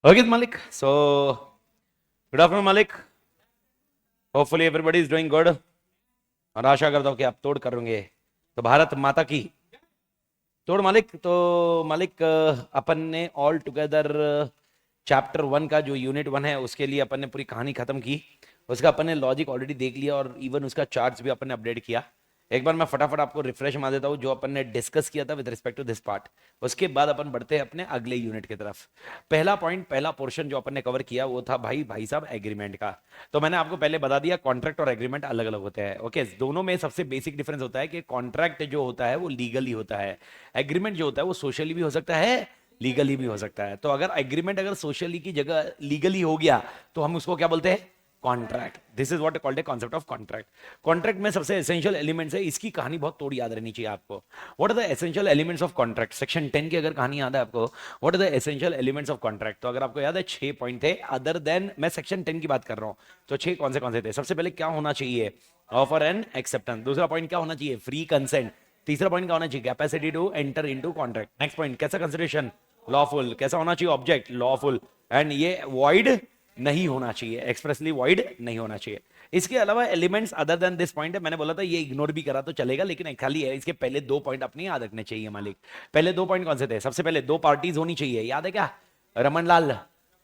Okay, Malik. So, good afternoon, Malik. Hopefully everybody is doing good. और आशा करता हूँ कि आप तोड़ करोगे। तो भारत माता की तोड़ मालिक। तो मालिक अपन ने ऑल टुगेदर चैप्टर 1 का जो यूनिट 1 है उसके लिए अपन ने पूरी कहानी खत्म की। उसका अपन ने लॉजिक ऑलरेडी देख लिया और इवन उसका चार्ट्स भी अपन ने अपडेट किया। एक बार मैं फटाफट आपको रिफ्रेश मार देता हूँ जो अपन ने डिस्कस किया था with respect to this part. उसके बाद अपन बढ़ते हैं अपने अगले यूनिट की तरफ। पहला पॉइंट, पहला पोर्शन जो अपन ने कवर किया वो था भाई साहब एग्रीमेंट का। तो मैंने आपको पहले बता दिया कॉन्ट्रैक्ट और एग्रीमेंट अलग अलग होते हैं। ओके, दोनों में सबसे बेसिक डिफरेंस होता है कि कॉन्ट्रैक्ट जो होता है वो लीगली होता है, एग्रीमेंट जो होता है वो सोशली भी हो सकता है, लीगली भी हो सकता है। तो अगर एग्रीमेंट अगर सोशली की जगह लीगली हो गया तो हम उसको क्या बोलते हैं? Contract. This is what called a concept of contract. Contract में सबसे एसेंशियल एलिमेंट्स है, इसकी कहानी बहुत थोड़ी याद रहनी चाहिए आपको। What are the essential elements of contract? Section 10 की अगर कहानी याद है आपको, what are the essential elements of contract? तो अगर आपको याद है 6 पॉइंट थे, अदर देन मैं सेक्शन 10 की बात कर रहा हूं। तो 6 कौन से थे? सबसे पहले क्या होना चाहिए? Offer and acceptance. दूसरा पॉइंट क्या होना चाहिए? Free consent. तीसरा पॉइंट क्या होना चाहिए? Capacity to enter into contract. Next point कैसा कंसिडरेशन? लॉफुल। कैसा होना चाहिए? Object lawful. एंड ये वॉइड नहीं होना चाहिए, एक्सप्रेसली वॉइड नहीं होना चाहिए। इसके अलावा elements other than this point है, मैंने बोला था ये इग्नोर भी करा तो चलेगा, लेकिन खाली है इसके पहले 2 पॉइंट अपने याद रखने चाहिए मालिक। पहले 2 पॉइंट कौन से थे? सबसे पहले 2 पार्टीज होनी चाहिए, याद है क्या रमन लाल?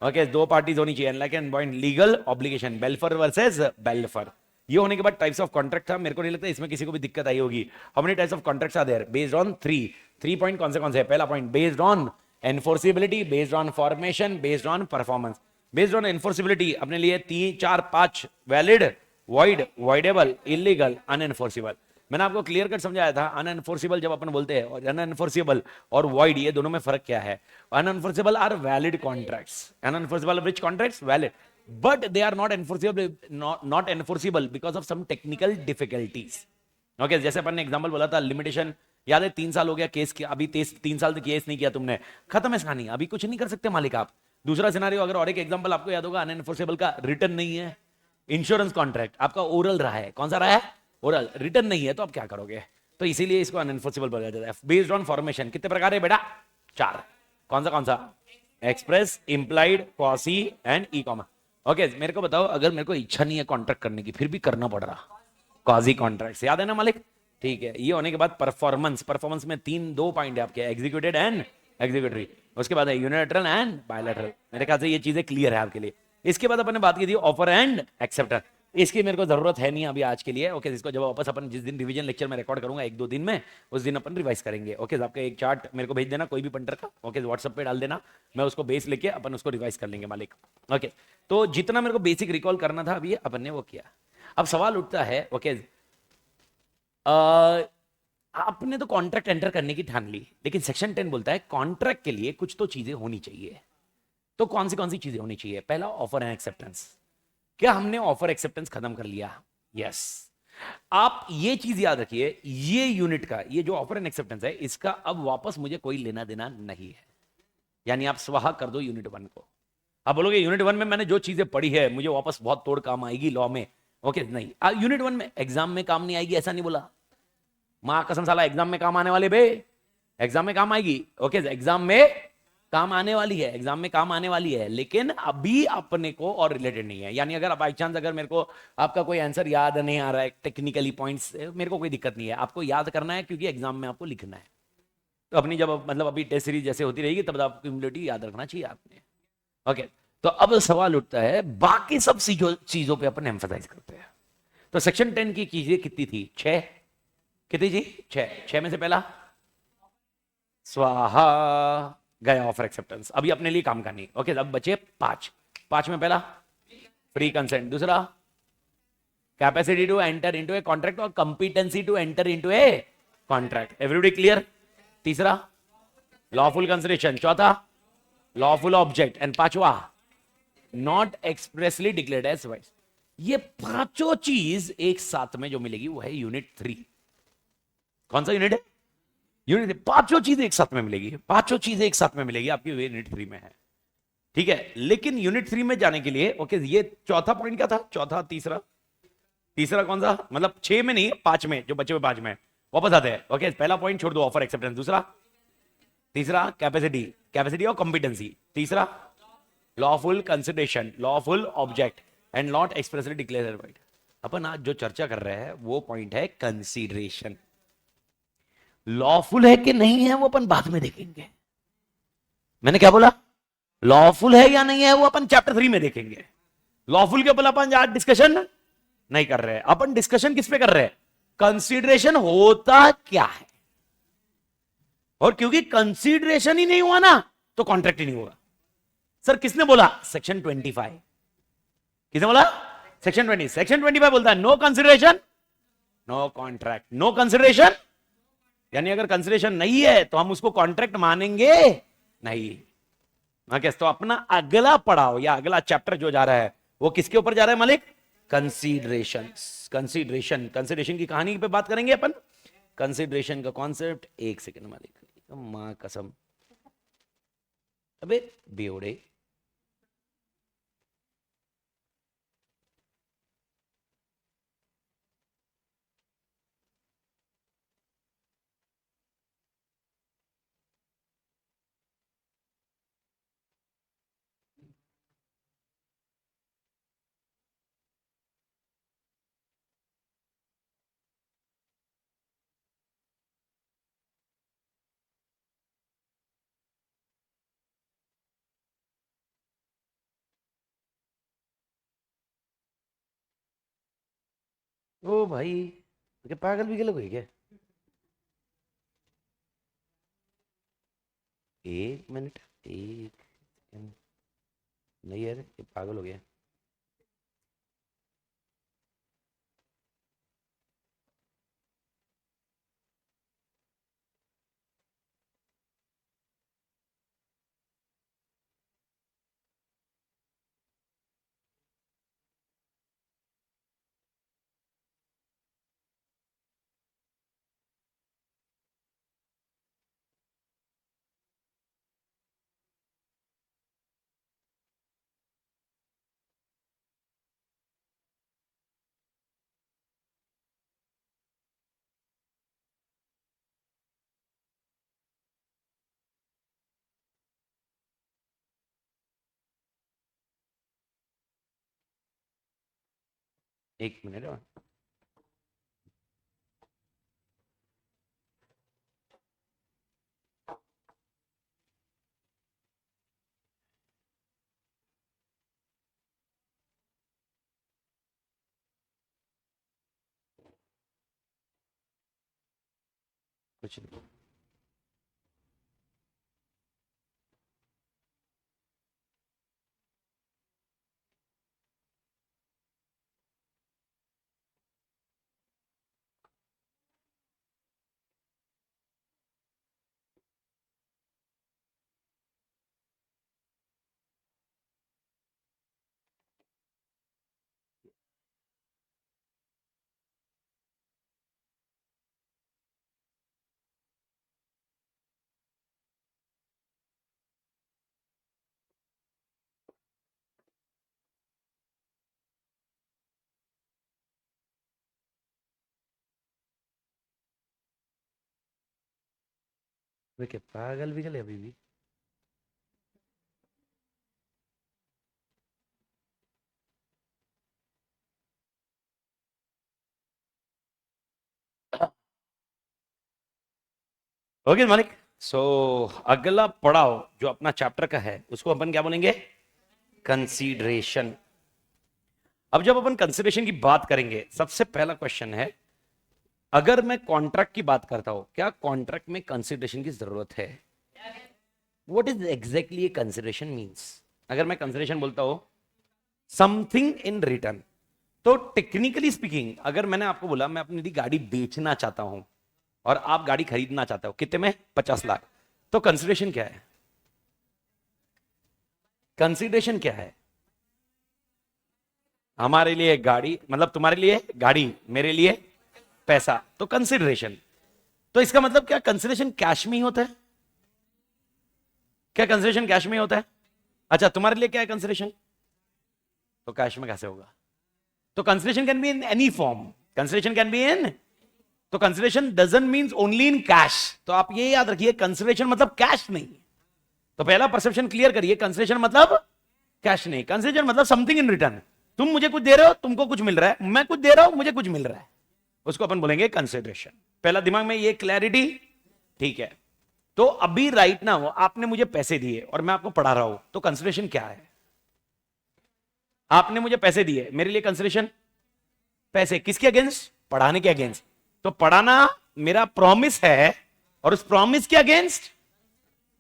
ओके, 2 पार्टीज होनी चाहिए। Like and point legal obligation, बेल्फर versus बेल्फर। ये होने के बाद टाइप्स ऑफ कॉन्ट्रैक्ट था। मेरे को नहीं लगता इसमें किसी को भी दिक्कत आई होगी। How many types of contracts are there? Based on 3 point कौन से? पहला point based on enforceability, based on formation, based on performance. Based on enforceability अपने लिए 3 4 5 valid, void, voidable, illegal, unenforceable. मैंने आपको क्लियर कट समझाया था। अनएनफोर्सिबल जब अपन बोलते हैं, और अनएनफोर्सिबल और वॉइड ये दोनों में फर्क क्या है? Unenforceable are valid contracts. Unenforceable which contracts? Valid, but they are not enforceable, not enforceable because of some technical difficulties. Okay, जैसे अपन ने एग्जांपल बोला था लिमिटेशन, याद है 3 साल हो गया केस किया, अभी 3 साल तक केस नहीं किया तुमने, खत्म है कहानी, अभी कुछ नहीं कर सकते मालिक आप। दूसरा सिनारियो अगर और एक एग्जांपल आपको याद होगा, अनएनफोर्सेबल का रिटर्न नहीं है, इंश्योरेंस कॉन्ट्रैक्ट आपका ओरल रहा है, कौन सा रहा है? ओरल। रिटर्न नहीं है तो आप क्या करोगे? तो इसीलिए इसको अनएनफोर्सेबल बोला जाता है। बेस्ड ऑन फॉर्मेशन कितने प्रकार है बेटा? 4। कौन सा? Express, implied, quasi and e commerce. Okay, मेरे को बताओ, अगर मेरे को इच्छा नहीं है कॉन्ट्रैक्ट करने की फिर भी करना पड़ रहा, क्वासी कॉन्ट्रैक्ट, याद है ना मालिक? ठीक है, ये होने के बाद परफॉर्मेंस। परफॉर्मेंस में 2 पॉइंट है आपके, एग्जीक्यूटेड एंड एग्जीक्यूटरी। उसके बाद है यूनिलैटरल एंड बायलैटरल। मेरे ख्याल से ये चीजें क्लियर है आपके लिए। इसके बाद अपन ने बात की थी ऑफर एंड एक्सेप्टेंस। इसकी मेरे को जरूरत है नहीं अभी आज के लिए। ओके, इसको जब वापस अपन जिस दिन रिवीजन लेक्चर में रिकॉर्ड करूंगा 1-2 दिन में, उस दिन अपन रिवाइज करेंगे। ओके, आपका एक चार्ट मेरे को भेज देना कोई भी पंटर का। ओके, व्हाट्सएप पे डाल देना, मैं उसको बेस लेके अपन उसको रिवाइज कर लेंगे मालिक। ओके, तो जितना मेरे को बेसिक रिकॉल करना था अभी अपन ने वो किया। अब सवाल उठता है, ओके आपने तो कॉन्ट्रैक्ट एंटर करने की ठान ली, लेकिन सेक्शन 10 बोलता है कॉन्ट्रैक्ट के लिए कुछ तो चीजें होनी चाहिए। तो कौन सी चीजें होनी चाहिए? पहला ऑफर एंड एक्सेप्टेंस। क्या हमने ऑफर एक्सेप्टेंस खत्म कर लिया? यस। आप ये चीज याद रखिए, ये यूनिट का ये जो ऑफर एंड एक्सेप्टेंस है, इसका अब वापस मुझे कोई लेना देना नहीं है। यानी आप स्वाहा कर दो यूनिट 1 को। आप बोलोगे यूनिट 1 में मैंने जो चीजें पढ़ी है मुझे वापस बहुत तोड़ काम आएगी लॉ में। ओके, नहीं, यूनिट 1 में एग्जाम में काम नहीं आएगी ऐसा नहीं बोला। मां कसम साला एग्जाम में काम आने वाले बे, एग्जाम में काम आएगी। ओके, एग्जाम में काम आने वाली है, एग्जाम में काम आने वाली है, लेकिन अभी अपने को और रिलेटेड नहीं है। यानी अगर बाई चांस अगर मेरे को आपका कोई आंसर याद नहीं आ रहा है टेक्निकली पॉइंट्स, मेरे को कोई दिक्कत नहीं है, आपको याद करना है क्योंकि एग्जाम में आपको लिखना है। तो अपनी जब मतलब अभी टेस्ट सीरीज जैसे होती रहेगी तब आपको क्यूमुलेटिव याद रखना चाहिए आपने। ओके, तो अब सवाल उठता है, बाकी सब चीजों पे अपन एम्फसाइज करते हैं। तो सेक्शन 10 की चीजें कितनी थी? 6। कितनी जी? 6 में से पहला स्वाहा गया ऑफर एक्सेप्टेंस, अभी अपने लिए काम करनी। ओके, अब बचे 5 में पहला फ्री कंसेंट, दूसरा capacity to enter into a contract और competency to enter into a contract. Everybody clear? तीसरा लॉफुल कंसिडरेशन, चौथा लॉफुल ऑब्जेक्ट, एंड 5वां not expressly declared as wise. ये 5 चीज एक साथ में जो मिलेगी वो है यूनिट 3। कौन सा यूनिट है? यूनिट 5 चीजें एक साथ में मिलेगी, 5 चीजें एक साथ में मिलेगी आपकी यूनिट 3 में है। ठीक है, लेकिन यूनिट 3 में जाने के लिए ओके, ये चौथा पॉइंट क्या था? चौथा, तीसरा कौन सा? मतलब 6 में नहीं, 5 में, जो बचे हुए 5 में वापस आते हैं। ओके, पहला पॉइंट छोड़ दो ऑफर एक्सेप्टेंस, तीसरा कैपेसिटी और कॉम्पिटेंसी, तीसरा lawful consideration, lawful object and not expressly declared. अपन आज जो चर्चा कर रहे हैं वो पॉइंट है कंसीडरेशन। लॉफुल है कि नहीं है वो अपन बाद में देखेंगे। मैंने क्या बोला? लॉफुल है या नहीं है वो अपन चैप्टर 3 में देखेंगे। लॉफुल के ऊपर अपन आज डिस्कशन नहीं कर रहे हैं। अपन डिस्कशन किस पे कर रहे हैं? कंसीडरेशन होता क्या है। और क्योंकि कंसीडरेशन ही नहीं हुआ ना तो कॉन्ट्रैक्ट ही नहीं होगा। सर किसने बोला? सेक्शन 25। किसने बोला? सेक्शन 20। सेक्शन 25 बोलता है no consideration no contract. No consideration यानी अगर कंसीडरेशन नहीं है तो हम उसको कॉन्ट्रैक्ट मानेंगे नहीं। तो अपना अगला पड़ाव या अगला चैप्टर जो जा रहा है वो किसके ऊपर जा रहा है मालिक? कंसीडरेशन। कंसीडरेशन की कहानी पे बात करेंगे अपन। कंसीडरेशन का कॉन्सेप्ट। एक सेकेंड मालिक, मां कसम, अबे बेवड़े, ओ भाई क्या पागल भी गलत हुई क्या? एक मिनट, एक सेकंड। नहीं यार ये पागल हो गया। एक मिनट। कुछ नहीं। वे क्या पागल भी गले अभी भी? ओके मालिक। सो अगला पड़ाव जो अपना चैप्टर का है उसको अपन क्या बोलेंगे? कंसीडरेशन। अब जब अपन कंसीडरेशन की बात करेंगे सबसे पहला क्वेश्चन है, अगर मैं कॉन्ट्रैक्ट की बात करता हूं क्या कॉन्ट्रैक्ट में कंसीडरेशन की जरूरत है? What is exactly A consideration means? अगर मैं कंसीडरेशन बोलता हूं समथिंग इन रिटर्न, तो टेक्निकली स्पीकिंग अगर मैंने आपको बोला मैं अपनी गाड़ी बेचना चाहता हूं और आप गाड़ी खरीदना चाहते हो कितने में? 50 लाख। तो कंसीडरेशन क्या है? कंसीडरेशन क्या है? हमारे लिए गाड़ी मतलब तुम्हारे लिए गाड़ी, मेरे लिए पैसा, तो कंसीडरेशन। तो इसका मतलब क्या कंसीडरेशन कैश में ही होता है? क्या कंसीडरेशन कैश में ही होता है? अच्छा तुम्हारे लिए क्या है कंसीडरेशन? तो कैश में कैसे होगा? तो consideration can be in any form. Consideration can be in, तो consideration doesn't means only in cash. तो आप ये याद रखिए कंसीडरेशन मतलब कैश नहीं। तो पहला परसेप्शन क्लियर करिए, कंसीडरेशन मतलब कैश नहीं, कंसिडरेशन मतलब समथिंग इन रिटर्न। तुम मुझे कुछ दे रहे हो, तुमको कुछ मिल रहा है, मैं कुछ दे रहा हूं, मुझे कुछ मिल रहा है, उसको अपन बोलेंगे कंसिडरेशन। पहला दिमाग में ये क्लैरिटी, ठीक है। तो अभी राइट ना हो, आपने मुझे पैसे दिए और मैं आपको पढ़ा रहा हूं, तो कंसिडरेशन क्या है? आपने मुझे पैसे दिए, मेरे लिए कंसिडरेशन पैसे किसके अगेंस्ट? पढ़ाने के अगेंस्ट। तो पढ़ाना मेरा प्रॉमिस है और उस प्रॉमिस के अगेंस्ट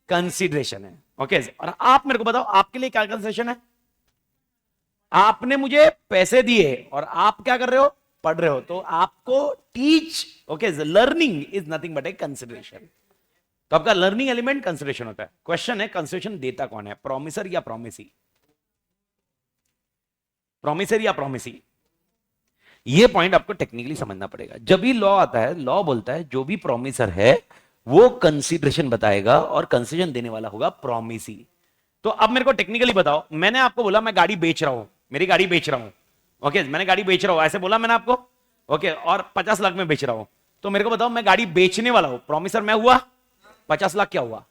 कंसिडरेशन है। ओके, और आप मेरे को बताओ आपके लिए क्या कंसिडरेशन है? आपने मुझे पैसे दिए और आप क्या कर रहे हो? पढ़ रहे हो। तो आपको teach, okay, learning is nothing but A consideration. तो आपका लर्निंग एलिमेंट कंसिडरेशन होता है। क्वेश्चन है कंसिडरेशन देता कौन है, प्रॉमिसर या प्रॉमिसी? प्रॉमिसर या प्रॉमिसी, ये पॉइंट आपको टेक्निकली समझना पड़ेगा। जब भी लॉ आता है, लॉ बोलता है जो भी प्रॉमिसर है वो कंसिडरेशन बताएगा और कंसिडरेशन देने वाला होगा प्रॉमिसी। तो अब मेरे को टेक्निकली बताओ, मैंने आपको बोला मैं गाड़ी बेच रहा हूं, मेरी गाड़ी बेच रहा हूं, ओके, मैंने गाड़ी बेच रहा हूं ऐसे बोला मैंने आपको, ओके, और 50 लाख में बेच रहा हूं। तो मेरे को बताओ मैं गाड़ी बेचने वाला हूं, प्रॉमिसर मैं हुआ, 50 लाख क्या हुआ?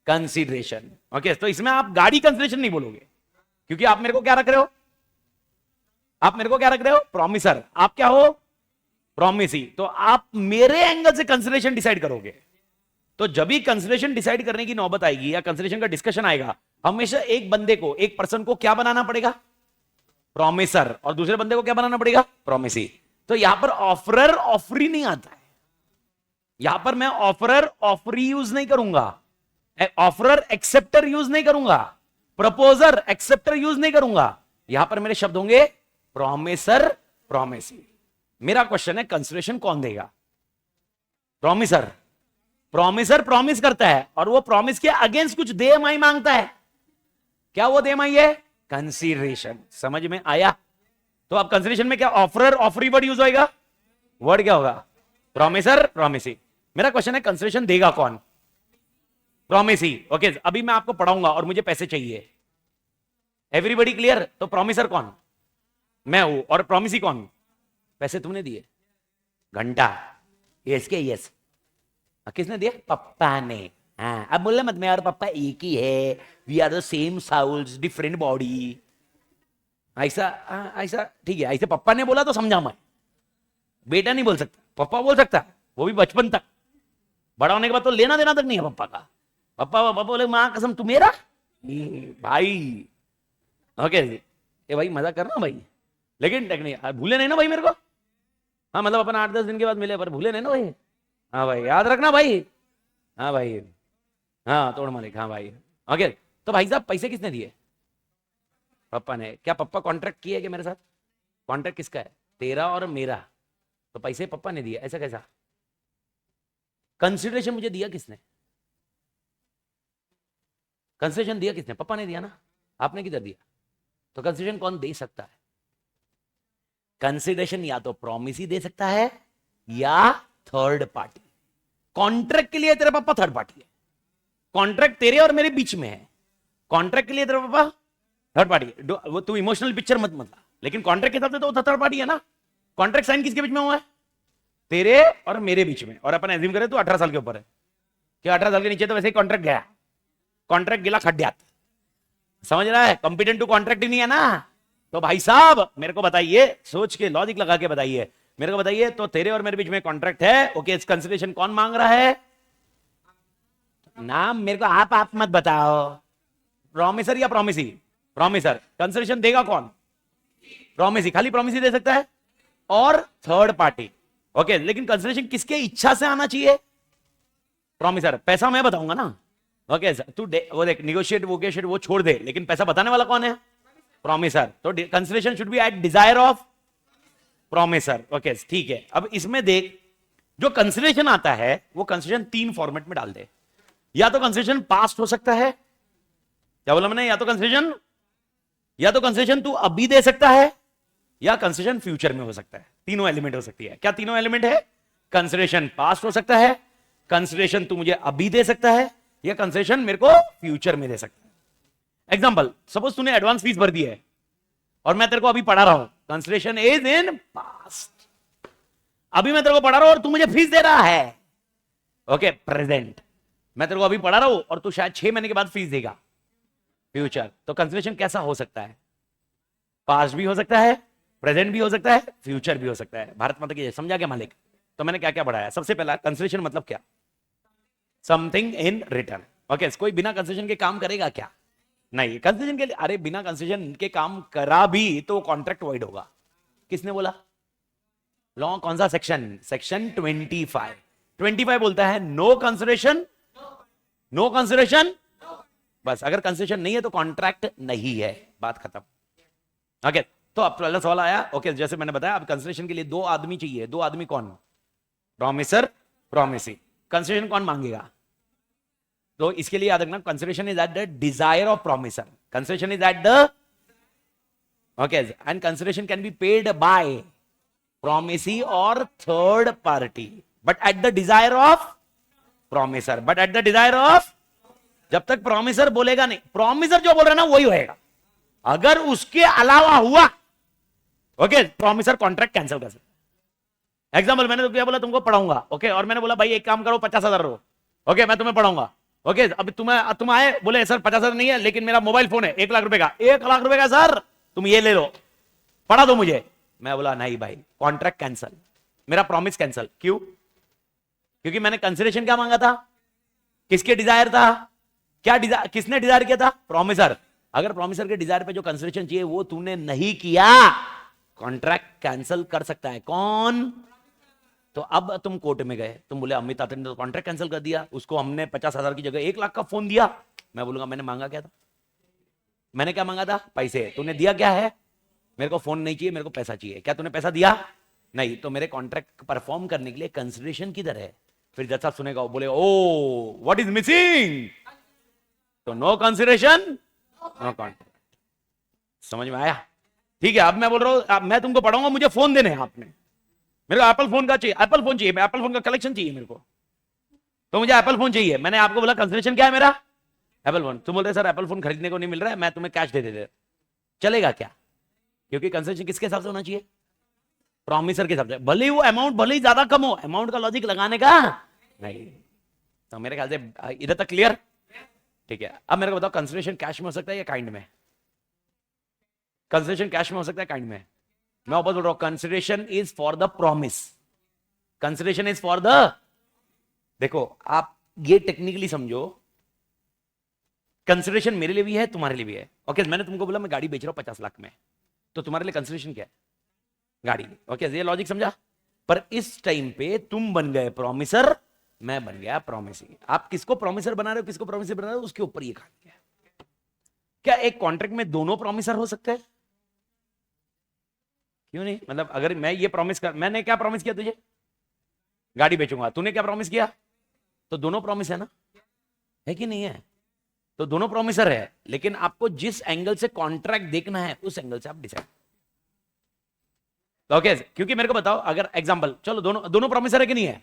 कंसिडरेशन। ओके, तो इसमें आप गाड़ी कंसिडरेशन नहीं बोलोगे, क्योंकि आप मेरे को क्या रख रहे हो? आप मेरे को क्या रख रहे हो? प्रॉमिसर। आप क्या हो? प्रॉमिसी। तो आप मेरे एंगल से कंसिडरेशन डिसाइड करोगे। तो जब भी कंसिडरेशन डिसाइड करने की नौबत आएगी या कंसिडरेशन का डिस्कशन आएगा, हमेशा एक बंदे को, एक पर्सन को क्या बनाना पड़ेगा? प्रॉमिसर। और दूसरे बंदे को क्या बनाना पड़ेगा? प्रॉमिसी। तो यहां पर ऑफरर ऑफरी नहीं आता है, यहां पर मैं ऑफरर ऑफरी यूज नहीं करूंगा, ऑफरर एक्सेप्टर यूज नहीं करूंगा, प्रपोजर एक्सेप्टर यूज नहीं करूंगा। यहां पर मेरे शब्द होंगे प्रॉमिसर प्रॉमिसी। मेरा क्वेश्चन है कंसिडरेशन कौन देगा? प्रॉमिसर। प्रॉमिसर प्रॉमिस करता है और वो प्रॉमिस के अगेंस्ट कुछ देयमाई मांगता है। क्या वो देयमाई है? कंसिडरेशन। समझ में आया? तो अब कंसिडरेशन में क्या ऑफरर ऑफरी वर्ड यूज होएगा? वर्ड क्या होगा? Promiser promisee. मेरा क्वेश्चन है कंसिडरेशन देगा कौन? प्रॉमिसी। ओके, अभी मैं आपको पढ़ाऊंगा और मुझे पैसे चाहिए। Everybody clear? तो प्रॉमिसर कौन? मैं हूं। और प्रॉमिसी कौन? पैसे तुमने दिए, घंटा, यस के यस, किसने दिया? पप्पा ने। हाँ, अब बोले मत मैं और पप्पा एक ही है, we are the same souls different body. ऐसा ऐसा ठीक है, ऐसे पप्पा ने बोला तो समझा मैं, बेटा नहीं बोल सकता, पप्पा बोल सकता, वो भी बचपन तक। बड़ा होने के बाद तो लेना देना तक नहीं है पप्पा का। पप्पा पापा बोले मां कसम तू मेरा भाई। ओके, ये भाई मजा करना भाई, लेकिन टेक्निक भूले नहीं ना भाई मेरे को। हाँ, मतलब अपन 8-10 दिन के बाद मिले पर भूले नहीं ना भाई। हाँ भाई, याद रखना भाई। हाँ भाई, हाँ तोड़ मालिक, हाँ भाई। ओके, तो भाई साहब पैसे किसने दिए? पापा ने। क्या पप्पा कॉन्ट्रैक्ट किए क्या मेरे साथ? कॉन्ट्रैक्ट किसका है? तेरा और मेरा। तो पैसे पप्पा ने दिए, ऐसा कैसा? कंसिडरेशन मुझे दिया किसने? कंसिडरेशन दिया किसने? पप्पा ने दिया ना, आपने किधर दिया? तो कंसिडरेशन कौन दे सकता है? कंसिडरेशन या तो प्रॉमिसी दे सकता है या थर्ड पार्टी। कॉन्ट्रैक्ट के लिए तेरे पापा थर्ड पार्टी है, कॉन्ट्रैक्ट तेरे और मेरे बीच में है, कॉन्ट्रैक्ट के लिए तेरे पापा थर्ड पार्टी। वो तू इमोशनल पिक्चर मत मतलब, लेकिन कॉन्ट्रैक्ट के हिसाब से तो थर्ड पार्टी है ना। कॉन्ट्रैक्ट साइन किसके बीच में हुआ है? तेरे और मेरे बीच में। और अपन एज्यूम करें तू 18 साल के ऊपर है, क्या 18 साल के नीचे तो वैसे ही कॉन्ट्रैक्ट गया, कॉन्ट्रैक्ट गिला खड्ड्यात। समझ रहा है? कॉम्पिटेंट टू कॉन्ट्रैक्ट ही नहीं है ना। तो भाई साहब मेरे को बताइए, सोच के लॉजिक लगा के बताइए, मेरे को बताइए, तो तेरे और मेरे बीच में कॉन्ट्रैक्ट है, ओके, इस कंसिडरेशन कौन मांग रहा है? नाम मेरे को आप मत बताओ। प्रॉमिसर या प्रॉमिसी? प्रॉमिसर। कंसिडरेशन देगा कौन? प्रॉमिसी। खाली प्रॉमिसी दे सकता है और थर्ड पार्टी। ओके, लेकिन कंसिडरेशन किसके इच्छा से आना चाहिए? प्रॉमिसर। पैसा मैं बताऊंगा ना। ओके, तू वो देख, निगोशिएट वोगेशिएट वो छोड़ दे, लेकिन पैसा बताने वाला कौन है? प्रॉमिसर। तो consideration should be at desire of promisor. Okay, ठीक है। अब इसमें देख, जो कंसिडरेशन आता है वो कंसिडरेशन 3 फॉर्मेट में डाल दे। या तो कंसिडरेशन पास्ट हो सकता है, क्या बोला मैंने? या तो कंसेशन तू अभी दे सकता है या कंसेशन फ्यूचर में हो सकता है। तीनों एलिमेंट हो सकती है। क्या तीनों एलिमेंट है? कंसिडरेशन पास्ट हो सकता है, कंसिडरेशन तू मुझे अभी दे सकता है, या कंसेशन मेरे को फ्यूचर में दे सकता है। एग्जांपल, सपोज तूने एडवांस फीस भर दी है और मैं तेरे को अभी पढ़ा रहा हूं, कंसिडरेशन इज इन पास्ट। अभी मैं तेरे को पढ़ा रहा हूं और तू मुझे फीस दे रहा है, ओके, प्रेजेंट। मैं तेरे को अभी पढ़ा रहा हूं और तू शायद 6 महीने के बाद फीस देगा, फ्यूचर। तो कंसिडरेशन कैसा हो सकता है? पास्ट भी हो सकता है, प्रेजेंट भी हो सकता है, फ्यूचर भी हो सकता है। भारत माता की, समझा क्या मालिक? तो मैंने क्या क्या बढ़ाया? सबसे पहला कंसिडरेशन मतलब क्या? Something in return. ओके, कोई बिना कंसिडरेशन के काम करेगा क्या? नहीं। कंसिडरेशन के लिए, अरे बिना कंसिडरेशन के काम करा भी तो कॉन्ट्रैक्ट वॉइड होगा। किसने बोला? लॉ कौन सा सेक्शन? सेक्शन 25। 25 बोलता है नो कंसिडरेशन, नो कंसिडरेशन। बस, अगर कंसिडरेशन नहीं है तो कॉन्ट्रैक्ट नहीं है, बात खत्म। ओके, तो अब पहला सवाल आया। ओके, जैसे मैंने बताया, अब कंसिडरेशन के लिए दो आदमी चाहिए। दो आदमी कौन? Promiser, promisee. कंसिडरेशन कौन मांगेगा? तो इसके लिए याद रखना, consideration is eight the desire of promiser. Consideration is at the, okay, and consideration can B paid bye promisee or third party, but at the desire of promiser, but at the desire of, जब तक promiser बोलेगा नहीं, promiser जो बोल रहा है ना वही होएगा। अगर उसके अलावा हुआ, ओके, promiser कॉन्ट्रैक्ट कैंसिल कर सकता है। एग्जाम्पल, मैंने तो क्या बोला, तुमको पढ़ाऊंगा, ओके, और मैंने बोला भाई एक काम करो 50,000 रो, ओके, मैं तुम्हें पढ़ाऊंगा, ओके। अब तुम आए, बोले सर 50,000 नहीं है, लेकिन मेरा मोबाइल फोन है 1 लाख रुपए का। 1 लाख रुपए का सर, तुम ये ले लो, पढ़ा दो मुझे। मैं बोला नहीं भाई, कॉन्ट्रैक्ट कैंसिल, मेरा प्रॉमिस कैंसिल। क्यों? क्योंकि मैंने कंसिडरेशन क्या मांगा था? किसके डिजायर था? क्या डिजायर, किसने डिजायर किया था? प्रॉमिसर। अगर प्रॉमिसर के डिजायर पे जो कंसिडरेशन चाहिए वो तूने नहीं किया, कॉन्ट्रैक्ट कैंसिल कर सकता है कौन? तो अब तुम कोर्ट में गए, तुम बोले अमित ताते ने तो कॉन्ट्रैक्ट कैंसिल कर दिया, उसको हमने 50,000 की जगह 1 लाख का फोन दिया। मैं बोलूंगा मैंने मांगा क्या था? मैंने क्या मांगा था? पैसे। तूने दिया क्या है? मेरे को फोन नहीं चाहिए, मेरे को पैसा चाहिए। क्या तूने पैसा दिया? नहीं। तो मेरे कॉन्ट्रैक्ट परफॉर्म करने के लिए कंसिडरेशन किधर है? फिर जज साहब सुनेगा, बोले ओ व्हाट इज मिसिंग, तो नो कंसिडरेशन, नो कॉन्ट्रैक्ट। समझ में आया? ठीक है, अब मैं बोल रहा हूं, मैं तुमको पढ़ाऊंगा, मुझे फोन देने हैं आपने, मेरे को एप्पल फोन का चाहिए, एप्पल फोन चाहिए, एप्पल फोन का कलेक्शन चाहिए मेरे को, तो मुझे एप्पल फोन चाहिए। मैंने आपको बोला कंसिडरेशन क्या है मेरा? Apple phone. तुम बोलते सर एप्पल फोन खरीदने को नहीं मिल रहा है, मैं तुम्हें कैश दे देते, चलेगा क्या? क्योंकि कंसिडरेशन किसके हिसाब से होना चाहिए? प्रॉमिसर के हिसाब से। भले ही वो अमाउंट भले ही ज्यादा कम हो, अमाउंट का लॉजिक लगाने का नहीं। तो मेरे ख्याल से इधर तक क्लियर? ठीक है, अब मेरे को बताओ, कंसिडरेशन कैश में हो सकता है या काइंड में? कंसिडरेशन कैश में हो सकता है काइंड में? मैं वापस बोल रहा हूं, consideration is for the promise, consideration is for the, देखो आप ये टेक्निकली समझो, कंसिडरेशन मेरे लिए भी है, तुम्हारे लिए भी है। ओके, मैंने तुमको बोला मैं गाड़ी बेच रहा हूं 50 लाख में, तो तुम्हारे लिए कंसिडरेशन क्या है? गाड़ी। ओके, ये लॉजिक समझा? पर इस टाइम पे तुम बन गए प्रॉमिसर, मैं बन गया प्रॉमिसी। आप किसको प्रॉमिसर बना रहे हो, किसको प्रॉमिसर बना रहे हो, उसके ऊपर ये कहा गया। क्या एक कॉन्ट्रैक्ट में दोनों प्रॉमिसर हो सकते हैं? क्यों नहीं? मतलब अगर मैं ये प्रॉमिस कर, मैंने क्या प्रॉमिस किया तुझे? गाड़ी बेचूंगा। तूने क्या प्रॉमिस किया? तो दोनों प्रॉमिस है ना, है कि नहीं है? तो दोनों प्रॉमिसर है, लेकिन आपको जिस एंगल से कॉन्ट्रैक्ट देखना है उस एंगल से आप डिसाइड। ओके, क्योंकि मेरे को बताओ, अगर एग्जांपल, चलो दोनों प्रॉमिसर है कि नहीं है,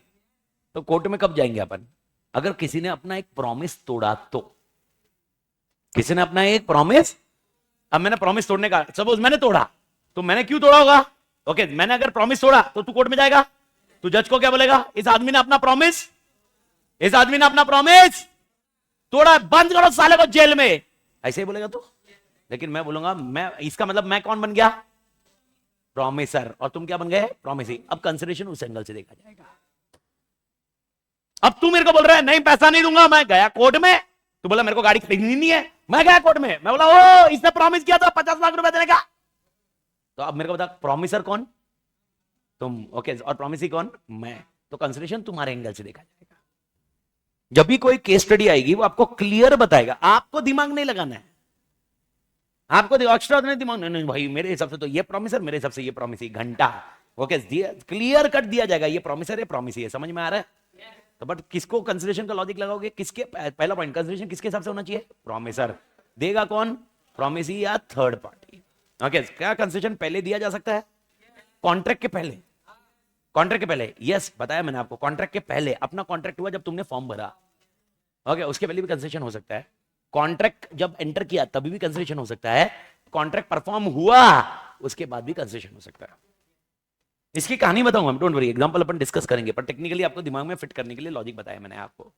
तो कोर्ट में कब जाएंगे अपन? अगर किसी ने अपना एक प्रॉमिस तोड़ा तो, किसी ने अपना एक प्रॉमिस, अब मैंने प्रॉमिस तोड़ने का, सपोज मैंने तोड़ा, तो मैंने क्यों तोड़ा होगा? ओके, मैंने अगर प्रॉमिस तोड़ा तो तू कोर्ट में जाएगा, तू जज को क्या बोलेगा? इस आदमी ने अपना प्रॉमिस, इस आदमी ने अपना प्रॉमिस तोड़ा, बंद करो साले को जेल में, ऐसे ही बोलेगा तू। लेकिन मैं बोलूंगा, मैं, इसका मतलब मैं कौन बन गया? प्रॉमिसर, और तुम क्या बन गए? प्रॉमिसी। अब कंसिडरेशन उस एंगल से देखा जाएगा। अब तू मेरे को बोल रहा है नहीं पैसा नहीं दूंगा, मैं गया कोर्ट में, तू बोला मेरे को गाड़ी खरीदनी नहीं है, मैं गया कोर्ट में, मैं बोला ओ इसने प्रॉमिस किया था 50 लाख रुपए देने का, तो अब मेरे को बता प्रॉमिसर कौन? तुम। ओके, और प्रॉमिसी कौन? मैं। तो कंसिडरेशन तुम्हारे एंगल से देखा जाएगा। जब भी कोई केस स्टडी आएगी वो आपको क्लियर बताएगा, आपको दिमाग नहीं लगाना है, आपको एक्स्ट्रा दिमाग नहीं भाई, मेरे हिसाब से तो ये प्रॉमिसर, मेरे हिसाब से ये प्रॉमिसी, घंटा। ओके, क्लियर कट दिया जाएगा, ये प्रॉमिसर है, प्रॉमिसी है। समझ में आ रहा है? तो बट किसको कंसिडरेशन का लॉजिक लगाओगे? किसके, पहला पॉइंट, कंसिडरेशन किसके हिसाब से होना चाहिए? प्रॉमिसर। देगा कौन? प्रॉमिसी या थर्ड पार्टी। ओके, क्या कंसिडरेशन पहले दिया जा सकता है? कॉन्ट्रैक्ट के पहले, कॉन्ट्रैक्ट के पहले, यस बताया मैंने आपको, कॉन्ट्रैक्ट के पहले। अपना कॉन्ट्रैक्ट हुआ जब तुमने फॉर्म भरा, ओके, उसके पहले भी कंसिडरेशन हो सकता है। कॉन्ट्रैक्ट जब एंटर किया तभी भी कंसिडरेशन हो सकता है। कॉन्ट्रैक्ट परफॉर्म हुआ उसके बाद भी कंसिडरेशन हो सकता है। इसकी कहानी बताऊंगा, don't worry, example upon discuss करेंगे, पर टेक्निकली आपको दिमाग में फिट करने के लिए लॉजिक बताया मैंने आपको।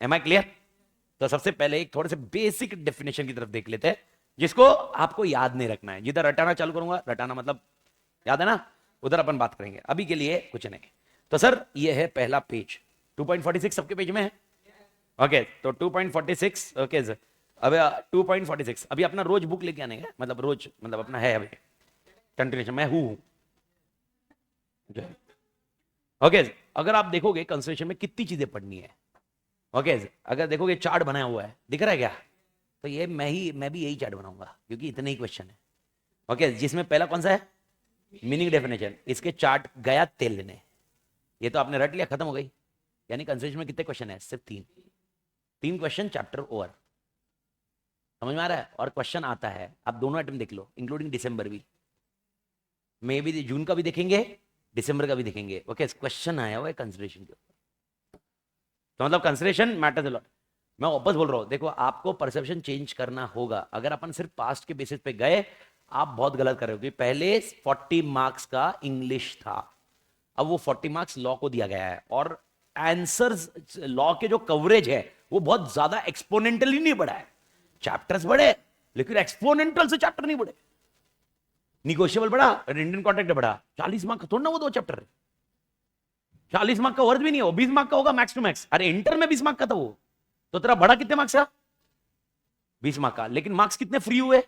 Am I clear? तो सबसे पहले एक थोड़े से बेसिक डेफिनेशन की तरफ देख लेते हैं, जिसको आपको याद नहीं रखना है। जिधर रटाना चालू करूंगा, रटाना मतलब याद है ना, उधर अपन बात करेंगे, अभी के लिए कुछ नहीं। तो सर ये है पहला पेज, 2.46 सबके पेज में है। ओके तो 2.46 ओके सर। अब 2.46 अभी अपना रोज बुक लेके आने का, मतलब रोज मतलब अपना है अभी कंटिन्यूशन, मैं हूं। ओके अगर आप देखोगे कंसंट्रेशन में कितनी चीजें पढ़नी है, ओके अगर देखोगे चार्ट बनाया हुआ है, दिख रहा है क्या, तो ये मैं भी यही चार्ट बनाऊंगा क्योंकि इतने ही क्वेश्चन है। ओके जिसमें पहला कौन सा है, मीनिंग डेफिनेशन, इसके चार्ट गया तेल लेने, ये तो आपने रट लिया, खत्म हो गई। यानी कंसंट्रेशन में कितने क्वेश्चन है, सिर्फ तीन क्वेश्चन, चैप्टर ओवर। समझ में आ रहा है, और क्वेश्चन आता है, आप दोनों आइटम देख लो, इंक्लूडिंग दिसंबर भी, मे भी, जून का भी देखेंगे, दिसंबर का भी देखेंगे। ओके क्वेश्चन आया हुआ है कंसिडरेशन के ऊपर, तो मतलब कंसिडरेशन मैटर्स अ लॉट। मैं वापस बोल रहा हूं, देखो आपको परसेप्शन चेंज करना होगा। अगर अपन सिर्फ पास्ट के बेसिस पे गए, आप बहुत गलत कर रहे हो, क्योंकि पहले 40 मार्क्स का इंग्लिश था, अब वो 40 मार्क्स लॉ को दिया गया है, और आंसर्स लॉ के जो कवरेज है वो बहुत ज्यादा एक्सपोनेंटली नहीं बढ़ा है। चैप्टर्स बढ़े लेकिन एक्सपोनेंटल से चैप्टर नहीं बढ़े। निगोशिएबल बढ़ा, इंडियन कॉन्ट्रैक्ट बढ़ा, 40 मार्क का थोड़ा ना वो दो चैप्टर है, 40 मार्क का वर्थ भी नहीं हो, 20 मार्क का होगा मैक्स टू मैक्स। अरे इंटर में 20 मार्क का था वो, तो तेरा बड़ा कितने मार्क्स का, 20 मार्क का, लेकिन मार्क्स कितने फ्री हुए,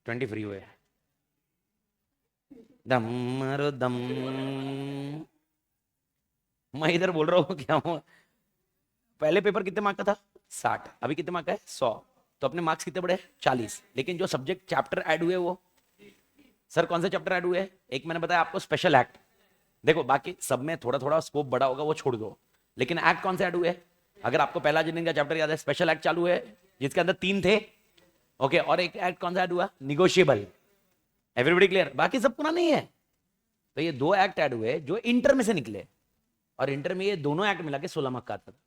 20 फ्री हुए। दम मारो दम, मैं इधर बोल रहा हूं क्या हूं। पहले पेपर कितने मार्क का था, 60, अभी कितने मार्क का है, 100, तो अपने मार्क्स कितने बढ़े, 40। लेकिन जो सब्जेक्ट चैप्टर ऐड हुए वो, सर कौन से चैप्टर ऐड हुए, एक मैंने बताया आपको स्पेशल एक्ट, देखो बाकी सब में थोड़ा थोड़ा स्कोप बड़ा होगा, वो छोड़ दो, लेकिन एक्ट कौन से ऐड हुए। अगर आपको पहला इंजीनियरिंग का चैप्टर याद है, स्पेशल एक्ट चालू है जिसके अंदर 3 थे, ओके, और एक एक्ट कौन सा ऐड हुआ, निगोशिएबल। एवरीबडी क्लियर, बाकी सब पुराना नहीं है। तो ये 2 एक्ट ऐड हुए जो इंटर में से निकले, और इंटर में ये दोनों एक्ट मिला के 16 मार्क का आता था।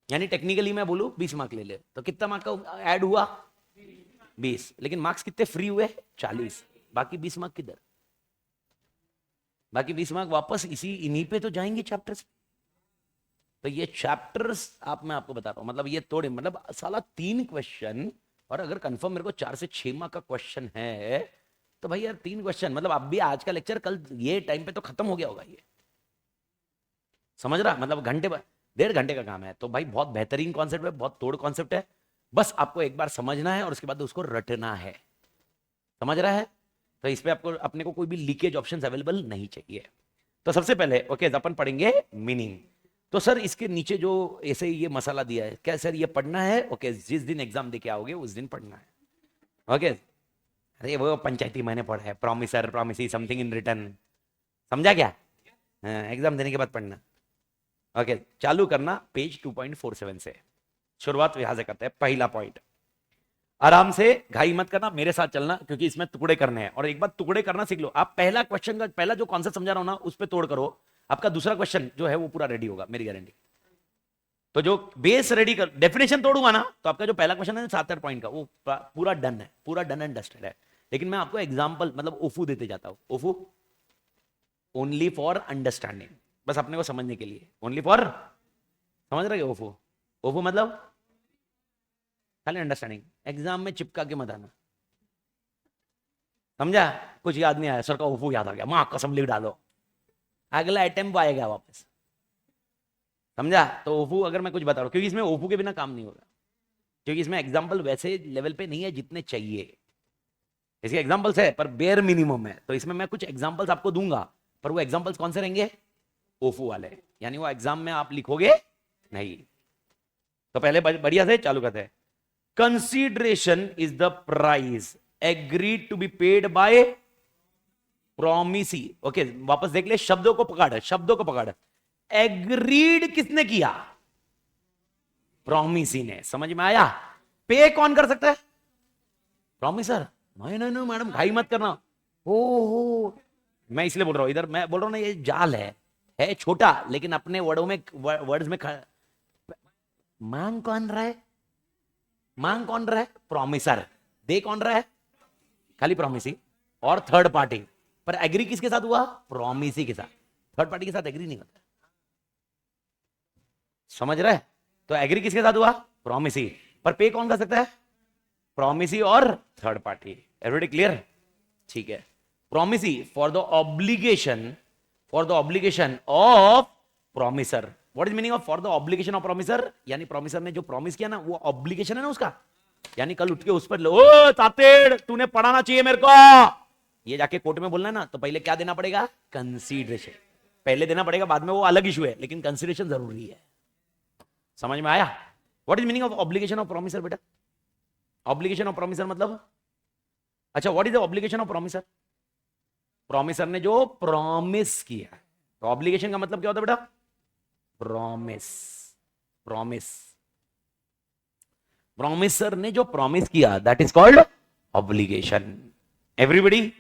यानी टेक्निकली मैं बोलूं 20 मार्क ले ले, तो कितना मार्क का ऐड हुआ, 20, लेकिन मार्क्स कितने फ्री हुए, 40, बाकी 20 मार्क किधर, बाकी 20 मार्क वापस इन्हीं पे तो जाएंगे चैप्टर्स। तो ये चैप्टर्स मैं आपको बता रहा हूं, मतलब ये थोड़े, मतलब साला 3 क्वेश्चन, और अगर कंफर्म मेरे को 4 से 6 मार्क का क्वेश्चन है, तो भाई यार 3 क्वेश्चन, मतलब अब भी आज का लेक्चर कल ये टाइम पे तो खत्म हो गया होगा ये, समझ रहा, मतलब घंटे 1.5 घंटे का काम है। तो भाई बहुत बेहतरीन कॉन्सेप्ट है, बहुत तोड़ कॉन्सेप्ट है, बस आपको एक बार समझना है और उसके बाद उसको रटना है, समझ रहा है। तो इस पे आपको अपने को कोई भी लीकेज ऑप्शन अवेलेबल नहीं चाहिए। तो सबसे पहले ओके अपन पढ़ेंगे मीनिंग। तो सर इसके नीचे जो ऐसे ये मसाला दिया है, क्या सर ये पढ़ना है, ओके जिस दिन एग्जाम देके आओगे उस दिन पढ़ना है, ओके। अरे वो पंचायती मैंने पढ़ा है, promiser promisee something in return, समझा क्या, एग्जाम देने के बाद पढ़ना। ओके चालू करना पेज 2.47 से, शुरुआत यहां से करते हैं। पहला पॉइंट, आराम से घाई मत करना, मेरे साथ चलना, क्योंकि इसमें टुकड़े करने हैं, और एक बार टुकड़े करना सीख लो। आप पहला क्वेश्चन का पहला जो कॉन्सेप्ट समझा रहा हूं ना, उस पर तोड़ करो, आपका दूसरा क्वेश्चन जो है वो पूरा रेडी होगा, मेरी गारंटी। तो जो बेस रेडी कर, डेफिनेशन तोड़ूंगा ना, तो आपका जो पहला क्वेश्चन है 7-8 पॉइंट का, वो पूरा डन है, पूरा डन एंड डस्टेड है। लेकिन मैं आपको एग्जाम्पल मतलब ओफू देते जाता हूं, ओफू ओनली फॉर अंडरस्टैंडिंग, बस अपने को समझने के लिए, ओनली फॉर, समझ रहे हो ओफू, ओफू मतलब खाली अंडरस्टैंडिंग, एग्जाम में चिपका के मत आना, समझा। कुछ याद नहीं आया, सर का ओफू याद आ गया, मां कसम लिख डालो, अगला अटेम्प्ट आएगा वापस, समझा। तो ओफू अगर मैं कुछ बता रहा हूं, क्योंकि इसमें ओफू के बिना काम नहीं होगा, क्योंकि इसमें एग्जाम्पल वैसे लेवल पे नहीं है जितने चाहिए, इसके एग्जाम्पल्स है पर बेयर मिनिमम है। तो इसमें मैं कुछ एग्जाम्पल्स आपको दूंगा, पर वो एग्जाम्पल्स कौन से रहेंगे, ओफू वाले, यानी वो एग्जाम में आप लिखोगे नहीं। तो पहले बढ़िया से चालू करते हैं। Consideration is the price agreed to be paid by promisee. Okay वापस देख ले, शब्दों को पकड़, शब्दों को पकड़। एग्रीड किसने किया, प्रोमिसी ने, समझ में आया। पे कौन कर सकता है, प्रोमिसर। नहीं मैडम घाई मत करना, हो मैं इसलिए बोल रहा हूं, इधर मैं बोल रहा हूं ना, ये जाल है छोटा, लेकिन अपने वर्डों में, वर्ड्स में मांग कौन रहा है, मांग कौन रहा है, प्रोमिसर। दे कौन रहा है, खाली प्रोमिसी और थर्ड पार्टी, पर एग्री किसके साथ हुआ, प्रोमिसी के साथ, थर्ड पार्टी के साथ एग्री नहीं होता, समझ रहा है। तो एग्री किसके साथ हुआ? प्रॉमिसी। पर पे कौन कर सकता है? प्रॉमिसी और थर्ड पार्टी। Everybody clear? ठीक है। Promisee for the obligation of promisor. What is meaning of for the obligation of promisor? यानी प्रॉमिसर ने जो प्रॉमिस किया ना, वो ऑब्लिगेशन है ना उसका। यानी कल उठ के उस पर ओ तातेड़ तूने पढ़ाना चाहिए मेरे को, ये जाके कोर्ट में बोलना है ना, तो पहले क्या देना पड़ेगा? कंसीडरेशन पहले देना पड़ेगा, बाद में वो अलग इशू है, लेकिन कंसीडरेशन जरूरी है। समझ में आया? What is meaning of obligation of promiser बेटा? ऑब्लिगेशन ऑफ प्रॉमिसर मतलब, अच्छा what is the obligation of promiser? Promiser ने जो प्रॉमिस किया, तो ऑब्लिगेशन का मतलब क्या होता है बेटा? प्रॉमिस। प्रॉमिसर ने जो प्रॉमिस किया, that is called obligation. Everybody,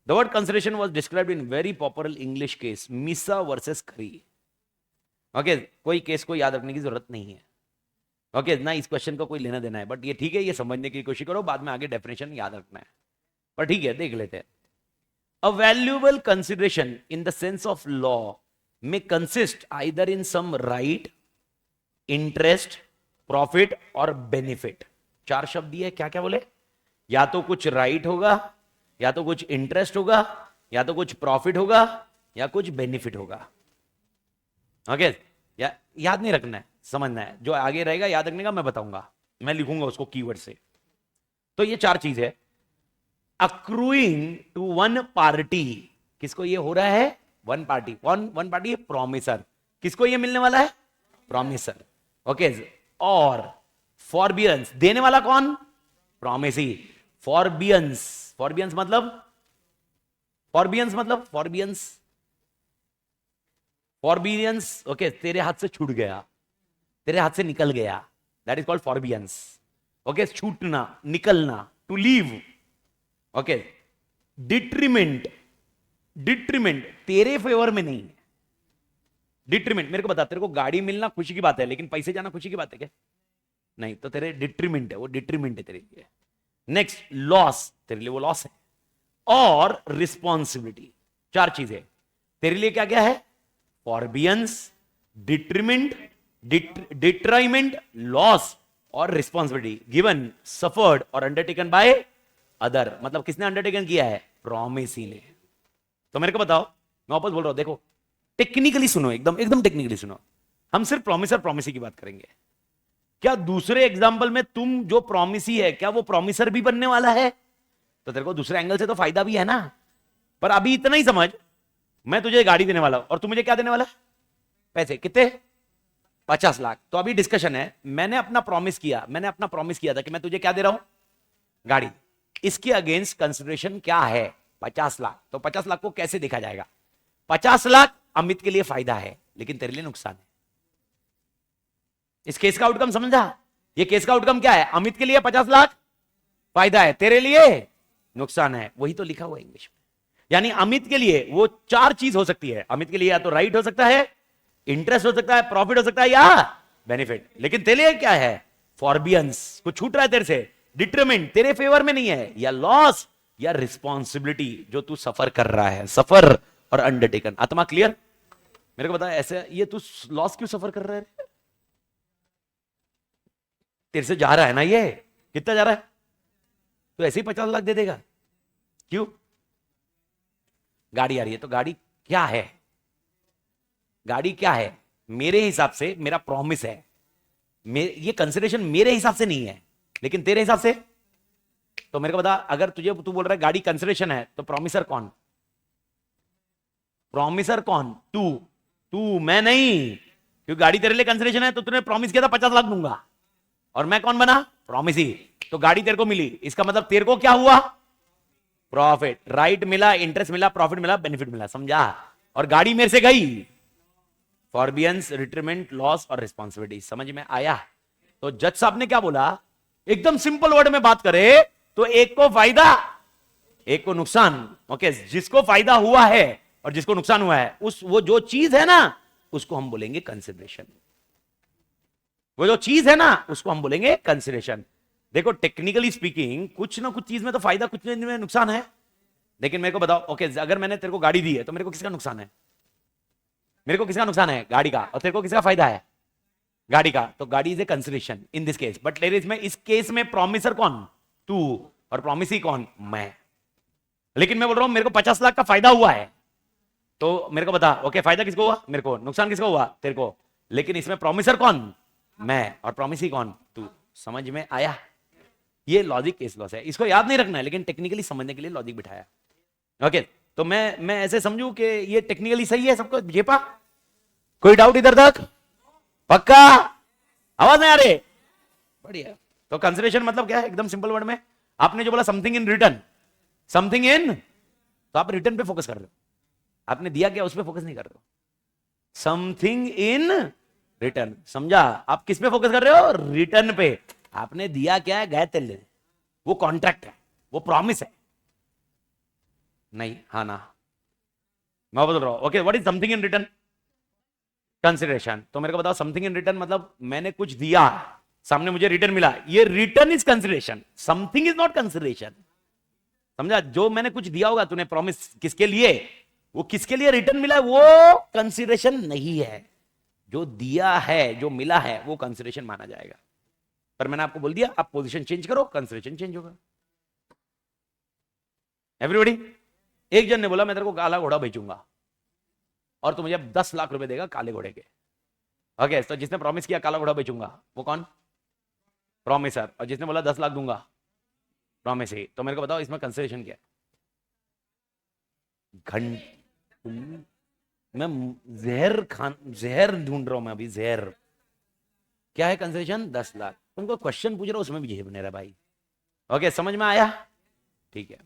the word consideration was described in very popular English case मिसा वर्सेस खरी। ओके, कोई केस को याद रखने की जरूरत नहीं है। ओके ना, इस क्वेश्चन का कोई लेना देना है, बट ये ठीक है, ये समझने की कोशिश करो, बाद में आगे डेफिनेशन याद रखना है। पर ठीक है, देख लेते हैं। A valuable consideration in the sense of law में consist either in some right, interest, profit और बेनिफिट। चार शब्द दिए, क्या क्या बोले? या तो कुछ राइट होगा, या तो कुछ इंटरेस्ट होगा, या तो कुछ प्रॉफिट होगा, या कुछ बेनिफिट होगा। ओके, याद नहीं रखना है, समझना है। जो आगे रहेगा याद रखने का मैं बताऊंगा, मैं लिखूंगा उसको कीवर्ड से। तो ये चार चीज है। अक्रूइंग टू वन पार्टी, किसको ये हो रहा है? One party. One party promiser, किसको ये मिलने वाला है? प्रॉमिसर। ओके, और फॉरबियंस, देने वाला कौन? प्रॉमिसी। फॉरबियंस मतलब ओके, तेरे हाथ से छूट गया, तेरे हाथ से निकल गया, दैट इज कॉल्ड फॉरबियंस। ओके, छूटना, निकलना, टू लीव। ओके, डिट्रीमेंट तेरे फेवर में नहीं है। डिट्रीमेंट, मेरे को बता, तेरे को गाड़ी मिलना खुशी की बात है, लेकिन पैसे जाना खुशी की बात है क्या? नहीं, तो तेरे डिट्रीमेंट है, वो डिट्रीमेंट है तेरे लिए। नेक्स्ट, लॉस, तेरे लिए वो लॉस है। और रिस्पॉन्सिबिलिटी, चार चीजें तेरे लिए क्या क्या है? फॉरबियंस, डिट्राइमेंट, लॉस और रिस्पॉन्सिबिलिटी, गिवन, सफर्ड और अंडरटेकन बाय अदर। मतलब किसने अंडरटेकन किया है? प्रॉमिसी ने। तो मेरे को बताओ, मैं वापस बोल रहा हूं, देखो टेक्निकली सुनो, एकदम टेक्निकली सुनो। हम सिर्फ प्रॉमिसर प्रॉमिसी की बात करेंगे। क्या दूसरे एग्जाम्पल में तुम जो प्रॉमिसी है, क्या वो प्रॉमिसर भी बनने वाला है? तो तेरे को दूसरे एंगल से तो फायदा भी है ना। पर अभी इतना ही समझ, मैं तुझे गाड़ी देने वाला हूं और तू मुझे क्या देने वाला? पैसे। कितने? 50 लाख। तो अभी डिस्कशन है, मैंने अपना प्रॉमिस किया था कि मैं तुझे क्या दे रहा हूं? गाड़ी। इसके अगेंस्ट कंसिडरेशन क्या है? 50 लाख। तो 50 लाख को कैसे देखा जाएगा? 50 लाख अमित के लिए फायदा है, लेकिन तेरे लिए नुकसान है। इस केस का आउटकम समझा? ये केस का आउटकम क्या है? अमित के लिए 50 लाख फायदा है, तेरे लिए नुकसान है। वही तो लिखा हुआ है इंग्लिश में। यानी अमित के लिए वो चार चीज हो सकती है। अमित के लिए या तो राइट हो सकता है, इंटरेस्ट हो सकता है, प्रॉफिट हो सकता है, या बेनिफिट। लेकिन तेरे लिए क्या है? फॉरबियंस, कुछ छूट रहा है तेरे से। डिटरमिन, तेरे फेवर में नहीं है। या लॉस, या रिस्पॉन्सिबिलिटी, जो तू सफर कर रहा है, सफर और अंडरटेकन। आत्मा क्लियर? मेरे को बता, ऐसे ये तू लॉस क्यों सफर कर रहा है? तेरे से जा रहा है ना, ये कितना जा रहा है? तो ऐसे ही 50 लाख दे देगा? क्यों? गाड़ी आ रही है, तो गाड़ी क्या है? गाड़ी क्या है? मेरे हिसाब से मेरा प्रॉमिस है, ये कंसिडरेशन मेरे हिसाब से नहीं है, लेकिन तेरे हिसाब से। तो मेरे को बता, अगर तू बोल रहा है गाड़ी कंसिडरेशन है, तो प्रॉमिसर कौन? तू, मैं नहीं। क्योंकि गाड़ी तेरे लिए कंसिडरेशन है, तो तूने प्रॉमिस किया था 50 लाख दूंगा, और मैं कौन बना? प्रॉमिसी। तो गाड़ी तेरे को मिली, इसका मतलब तेरे को क्या हुआ? प्रॉफिट। राइट मिला, इंटरेस्ट मिला, प्रॉफिट मिला, बेनिफिट मिला। समझा? और गाड़ी मेरे से गई। फॉरबियंस, रिटरमेंट, लॉस और रिस्पॉन्सिबिलिटी। समझ में आया? तो जज साहब ने क्या बोला? एकदम सिंपल वर्ड में बात करे तो एक को फायदा, एक को नुकसान। ओके, जिसको फायदा हुआ है और जिसको नुकसान हुआ है, वो जो चीज है ना, उसको हम बोलेंगे कंसिडरेशन। वो जो चीज है ना, उसको हम बोलेंगे कंसिडरेशन। देखो टेक्निकली स्पीकिंग, कुछ ना कुछ चीज में तो फायदा, कुछ में नुकसान है। लेकिन मेरे को बताओ, ओके, अगर मैंने तेरे को गाड़ी दी है, तो मेरे को किसका नुकसान है? मेरे को किसका नुकसान है? गाड़ी का। और तेरे को किसका फायदा है? गाड़ी का, तो गाड़ी is a consideration in this case, but ladies में इस केस में प्रॉमिसर कौन? तू, और प्रॉमिसी कौन? मैं। लेकिन मैं बोल रहा हूं मेरे को 50 लाख का फायदा हुआ है, तो मेरे को बता, ओके फायदा किसको हुआ? मेरे को। नुकसान किसको हुआ? तेरे को। लेकिन इसमें प्रॉमिसर कौन? मैं, और प्रॉमिसी कौन? तू। समझ में आया? ये लॉजिक केस लॉस है, इसको याद नहीं रखना है, लेकिन टेक्निकली समझने के लिए लॉजिक बिठाया। ओके, तो मैं ऐसे समझू कि ये टेक्निकली सही है, सबको झेपा? कोई डाउट इधर तक? पक्का? आवाज नहीं आ रही? बढ़िया। तो कंसिडरेशन मतलब क्या है? एकदम सिंपल वर्ड में, आपने जो बोला something in return, something in, तो आप रिटर्न पे फोकस कर रहे हो, आपने दिया क्या उस पे फोकस नहीं कर रहे हो। समथिंग इन रिटर्न, समझा? आप किस पे फोकस कर रहे हो? रिटर्न पे। आपने दिया क्या है? गए तेल, वो कॉन्ट्रैक्ट है, वो प्रॉमिस है। नहीं, हाँ ना, मैं बोल रहा हूं। Okay, what is something in return? Consideration. तो मेरे को बताओ, समथिंग इन रिटर्न मतलब मैंने कुछ दिया, सामने मुझे रिटर्न मिला, ये return is consideration, something is not consideration. समझा? जो मैंने कुछ दिया होगा तूने प्रॉमिस, किसके लिए? वो किसके लिए रिटर्न मिला है, वो कंसिडरेशन नहीं है। जो दिया है, जो मिला है, वो कंसिडरेशन माना जाएगा। पर मैंने आपको बोल दिया, आप पोजीशन चेंज करो, कंसिडरेशन चेंज होगा। एवरीबॉडी? एक जन ने बोला मैं तेरे को काला घोड़ा बेचूंगा और तू मुझे 10 लाख रुपए देगा काले घोड़े के। ओके, तो जिसने प्रॉमिस किया काला घोड़ा बेचूंगा, वो कौन? प्रॉमिसर। और जिसने बोला 10 लाख दूंगा, प्रॉमिस ही। तो मेरे को बताओ इसमें कंसिडरेशन क्या है? मैं जहर ढूंढ रहा हूं मैं अभी, जहर। क्या है कंसिडरेशन? 10 लाख। तुमको क्वेश्चन पूछ रहा हूं, उसमें भी झेप नहीं रहा भाई। ओके, समझ में आया? ठीक है।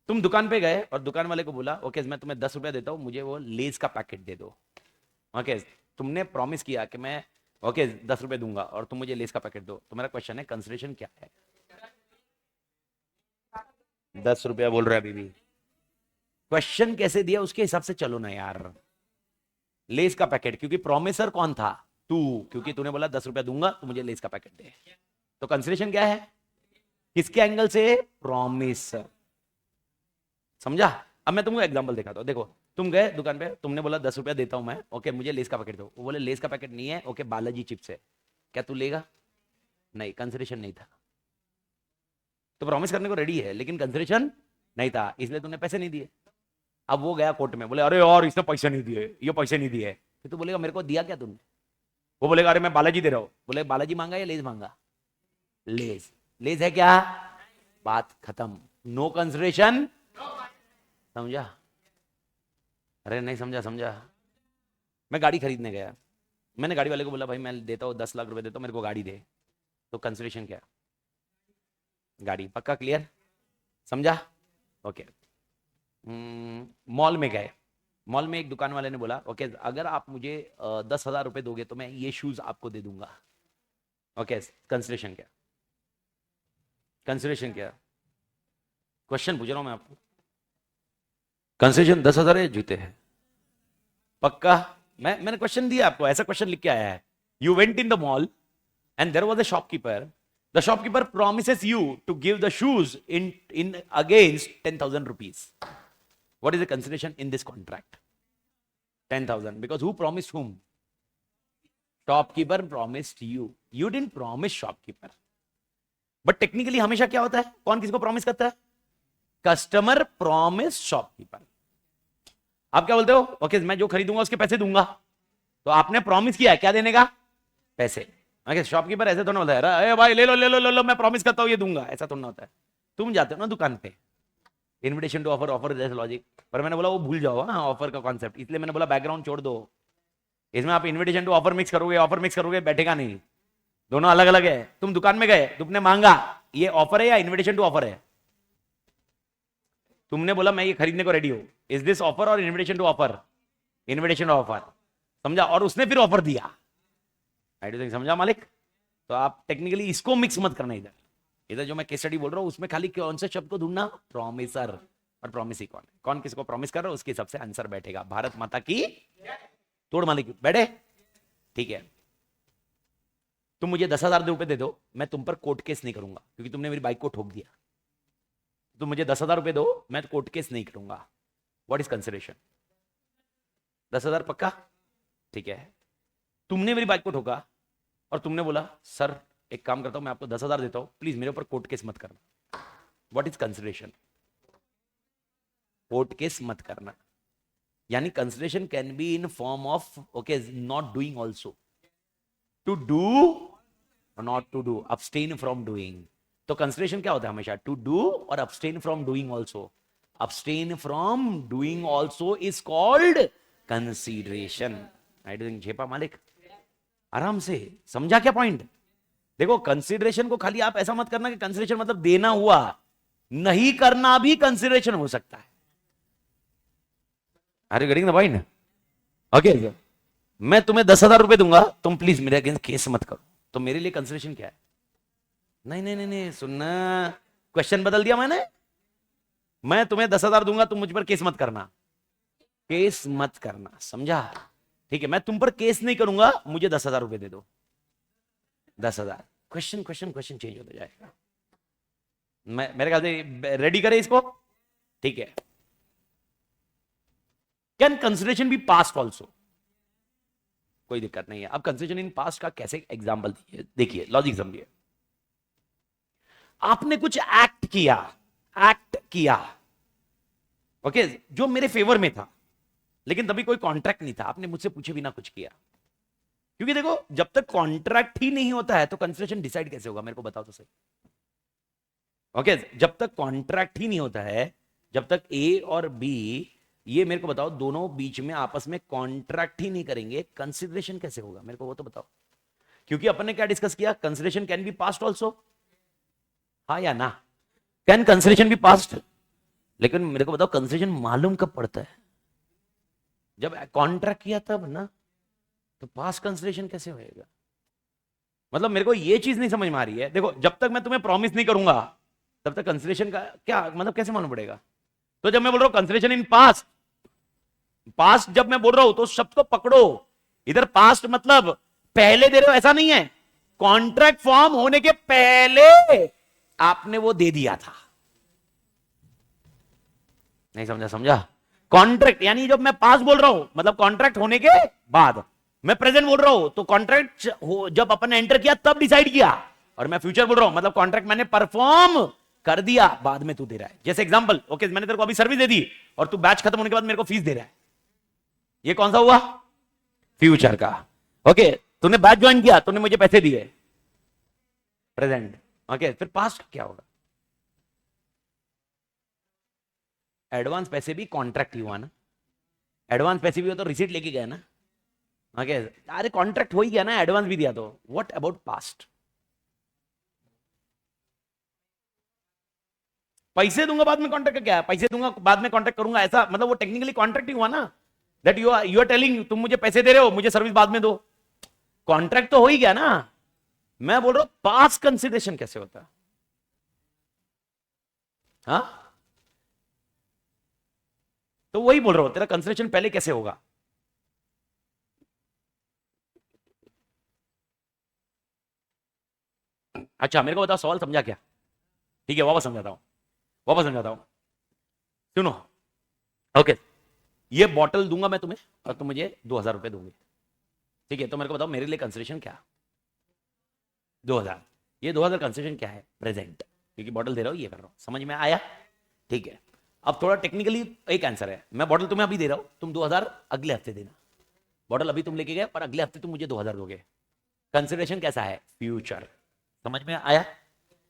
तुम दुकान पे गए और दुकान वाले को बोला, ओके मैं तुम्हें 10 रुपया देता हूं, मुझे वो लेज का पैकेट दे दो। ओके, तुमने प्रॉमिस किया कि मैं, ओके 10 रुपए दूंगा और तुम मुझे लेस का पैकेट दो। तो मेरा क्वेश्चन है, कंसिडरेशन क्या है? 10 रुपया बोल रहा है अभी भी। क्वेश्चन कैसे दिया उसके हिसाब से चलो ना यार। लेस का पैकेट, क्योंकि प्रॉमिसर कौन था? तू। क्योंकि तूने बोला 10 रुपया दूंगा तो मुझे लेस का पैकेट दे। तो कंसिडरेशन क्या है? किसके एंगल से? प्रॉमिसर। समझा? अब मैं तुमको एग्जांपल दिखाता हूं। देखो, तुम गए दुकान पे, तुमने बोला 10 रुपया देता हूं मैं, ओके मुझे लेस का पैकेट दो। वो बोले लेस का पैकेट नहीं है, ओके बालाजी चिप्स है। क्या तू लेगा? नहीं, कंसिडरेशन नहीं था। तो प्रॉमिस करने को रेडी है, लेकिन कंसिडरेशन नहीं था, इसलिए तूने पैसे नहीं दिए। अब वो गया कोर्ट में, बोले अरे यार इसने पैसे नहीं दिए, ये पैसे नहीं दिए। फिर तू बोलेगा मेरे को दिया क्या तूने? वो बोलेगा अरे मैं बालाजी दे रहा हूं। बोले बालाजी मांगा या लेज मांगा? लेज। लेज है क्या? बात खत्म। No consideration. समझा? अरे नहीं समझा? समझा? मैं गाड़ी खरीदने गया, मैंने गाड़ी वाले को बोला भाई मैं देता हूँ 10 लाख रुपए देता हूँ, मेरे को गाड़ी दे। तो कंसिडरेशन क्या? गाड़ी। पक्का? क्लियर? समझा? ओके। मॉल में गए, मॉल में एक दुकान वाले ने बोला ओके अगर आप मुझे 10,000 रुपए दोगे तो मैं ये शूज आपको दे दूंगा। ओके, कंसिडरेशन क्या? कंसिडरेशन क्या? क्वेश्चन पूछ रहा हूं मैं आपको। कंसिडरेशन 10,000 है, जूते हैं। पक्का? मैंने क्वेश्चन दिया आपको, ऐसा क्वेश्चन लिख के आया है। You went in the mall and there was a shopkeeper, the shopkeeper promises you to give the shoes in against 10,000 rupees. What is the consideration in this contract? 10,000. Because who promised whom? Shopkeeper promised you. You didn't promise shopkeeper. But technically हमेशा क्या होता है? कौन किसको promise करता है? Customer promise shopkeeper. आप क्या बोलते हो? ओके मैं जो खरीदूंगा उसके पैसे दूंगा। तो आपने प्रॉमिस किया है क्या देने का? पैसे। ओके, शॉपकीपर ऐसे तो ना होता है, अरे भाई ले लो ले लो ले लो, मैं प्रॉमिस करता हूं ये दूंगा, ऐसा तो ना होता है। तुम जाते हो ना दुकान पे, इनविटेशन टू ऑफर, ऑफर जैसे लॉजिक, पर मैंने बोला वो भूल जाओ हाँ ऑफर का कॉन्सेप्ट, इसलिए मैंने बोला बैकग्राउंड छोड़ दो। इसमें आप इनविटेशन टू ऑफर मिक्स करोगे, ऑफर मिक्स करोगे, बैठेगा नहीं। दोनों अलग अलग है। तुम दुकान में गए, तुमने मांगा, ये ऑफर है या इनविटेशन टू ऑफर है? तुमने बोला मैं ये खरीदने को रेडी हूं, is this offer or invitation to offer? Invitation to offer. समझा? और उसने फिर ऑफर दिया। आई डोंट थिंक, समझा मालिक? तो आप टेक्निकली इसको मिक्स मत करना इधर। इधर जो मैं केस स्टडी बोल रहा हूं उसमें खाली कौन से शब्द को ढूंढना? प्रॉमिसर। और प्रॉमिस ही कौन है, कौन किसको प्रॉमिस कर रहा है, उसके हिसाब से आंसर बैठेगा। भारत माता की तोड़ मालिक बैठे। ठीक है, तुम मुझे 10,000 रुपए दे दो, मैं तुम पर कोर्ट केस नहीं करूंगा क्योंकि तुमने मेरी बाइक को ठोक दिया। तुम मुझे 10,000 रुपए दो, मैं कोर्ट केस नहीं करूंगा। What is consideration? 10,000 पक्का? ठीक है। तुमने मेरी बाइक को ठोका, और तुमने बोला सर एक काम करता हूं, मैं आपको 10,000 देता हूं, प्लीज मेरे ऊपर कोर्ट केस मत करना। What is consideration? Court case मत करना, यानी consideration can be in form of okay not doing also, to do not to do, abstain from doing. तो कंसिडरेशन क्या होता है हमेशा? टू डू और abstain from doing also. abstain from doing also is called consideration. I don't झेपा मालिक, आराम से समझा क्या पॉइंट? देखो कंसिडरेशन को खाली आप ऐसा मत करना कि कंसिडरेशन मतलब देना हुआ, नहीं करना भी कंसिडरेशन हो सकता है। अरे गेटिंग द पॉइंट? ओके, मैं तुम्हें 10,000 रुपए दूंगा, तुम प्लीज मेरे अगेंस्ट केस मत करो, तो मेरे लिए कंसिडरेशन क्या है? नहीं नहीं नहीं नहीं, सुनना, क्वेश्चन बदल दिया मैंने। मैं तुम्हें 10,000 दूंगा, तुम मुझ पर केस मत करना, केस मत करना, समझा? ठीक है, मैं तुम पर केस नहीं करूंगा, मुझे 10,000 रुपए दे दो। 10,000, क्वेश्चन क्वेश्चन क्वेश्चन चेंज होता जाएगा। मैं मेरे ख्याल से रेडी करें इसको, ठीक है। Can consideration be past also? कोई दिक्कत नहीं है। अब कंसिडरेशन इन पास्ट का कैसे एग्जांपल देखिए, लॉजिक समझिए। आपने कुछ एक्ट किया ओके, जो मेरे फेवर में था, लेकिन तभी कोई कॉन्ट्रैक्ट नहीं था, आपने मुझसे पूछे बिना कुछ किया। क्योंकि देखो जब तक कॉन्ट्रैक्ट ही नहीं होता है तो कंसिडरेशन डिसाइड कैसे होगा? मेरे को बताओ तो सही। ओके, जब तक कॉन्ट्रैक्ट ही नहीं होता है, जब तक ए और बी, ये मेरे को बताओ, दोनों बीच में आपस में कॉन्ट्रैक्ट ही नहीं करेंगे, कंसिडरेशन कैसे होगा? मेरे को वो तो बताओ। क्योंकि अपन ने क्या डिस्कस किया? Consideration can be past also, हाँ या ना? Can consideration be past? लेकिन मेरे को बताओ कंसिडरेशन मालूम कब पड़ता है? जब कॉन्ट्रैक्ट किया तब ना, तो पास्ट कंसिडरेशन कैसे होएगा? मतलब मेरे को ये चीज नहीं समझ में आ रही है। देखो जब तक मैं तुम्हें प्रॉमिस नहीं करूंगा तब तक कंसिडरेशन का क्या मतलब, कैसे मालूम पड़ेगा? तो जब मैं बोल रहा हूं कंसिडरेशन इन पास्ट, पास्ट जब मैं बोल रहा हूं तो शब्द को पकड़ो, इधर पास्ट मतलब पहले दे रहे हो ऐसा नहीं है, कॉन्ट्रैक्ट फॉर्म होने के पहले आपने वो दे दिया था। नहीं समझा? समझा? कॉन्ट्रैक्ट यानी जब मैं पास्ट बोल रहा हूं मतलब कॉन्ट्रैक्ट होने के बाद, मैं प्रेजेंट बोल रहा हूं तो कॉन्ट्रैक्ट जब अपन ने एंटर किया तब डिसाइड किया, और मैं फ्यूचर बोल रहा हूं मतलब कॉन्ट्रैक्ट मैंने परफॉर्म कर दिया, बाद में तू दे रहा है। जैसे एग्जांपल, ओके मैंने तेरे को अभी सर्विस दे दी और तू बैच खत्म होने के बाद मेरे को फीस दे रहा है, ये कौन सा हुआ? फ्यूचर का। ओके, तूने बैच ज्वाइन किया, तूने मुझे पैसे दिए, प्रेजेंट। ओके, फिर पास्ट क्या होगा? एडवांस पैसे भी कॉन्ट्रैक्ट ही हुआ ना, एडवांस पैसे भी हो तो रिसीट लेके गए ना। ओके, अरे कॉन्ट्रैक्ट हो ही गया ना, एडवांस भी दिया तो। What about past? पैसे दूंगा बाद में कॉन्ट्रैक्ट का क्या है? पैसे दूंगा बाद में कॉन्ट्रैक्ट करूंगा, ऐसा मतलब वो टेक्निकली कॉन्ट्रैक्ट ही हुआ ना। दैट यू आर टेलिंग तुम मुझे पैसे दे रहे हो, मुझे सर्विस बाद में दो, कॉन्ट्रैक्ट तो हो ही गया ना। मैं बोल रहा हूं पास्ट कंसिडरेशन कैसे होता है? हाँ, तो वही बोल रहा हूं, तेरा कंसिडरेशन पहले कैसे होगा? अच्छा मेरे को बताओ, सवाल समझा क्या? ठीक है, वापस समझाता हूं, सुनो। ओके, ये बॉटल दूंगा मैं तुम्हें और तुम मुझे 2,000 रुपए दोगे, ठीक है? तो मेरे को बताओ मेरे लिए कंसिडरेशन क्या? 2,000। ये 2,000 कंसिडरेशन क्या है? प्रेजेंट, क्योंकि बॉटल दे रहा हूं, ये कर रहा हूं, समझ में आया? ठीक है, अब थोड़ा टेक्निकली एक आंसर है। मैं बॉटल तुम्हें अभी दे रहा हूं, तुम 2,000 अगले हफ्ते देना। बॉटल अभी तुम लेके गए और अगले हफ्ते तुम मुझे 2,000 दोगे। कंसिडरेशन कैसा है? फ्यूचर। समझ में आया?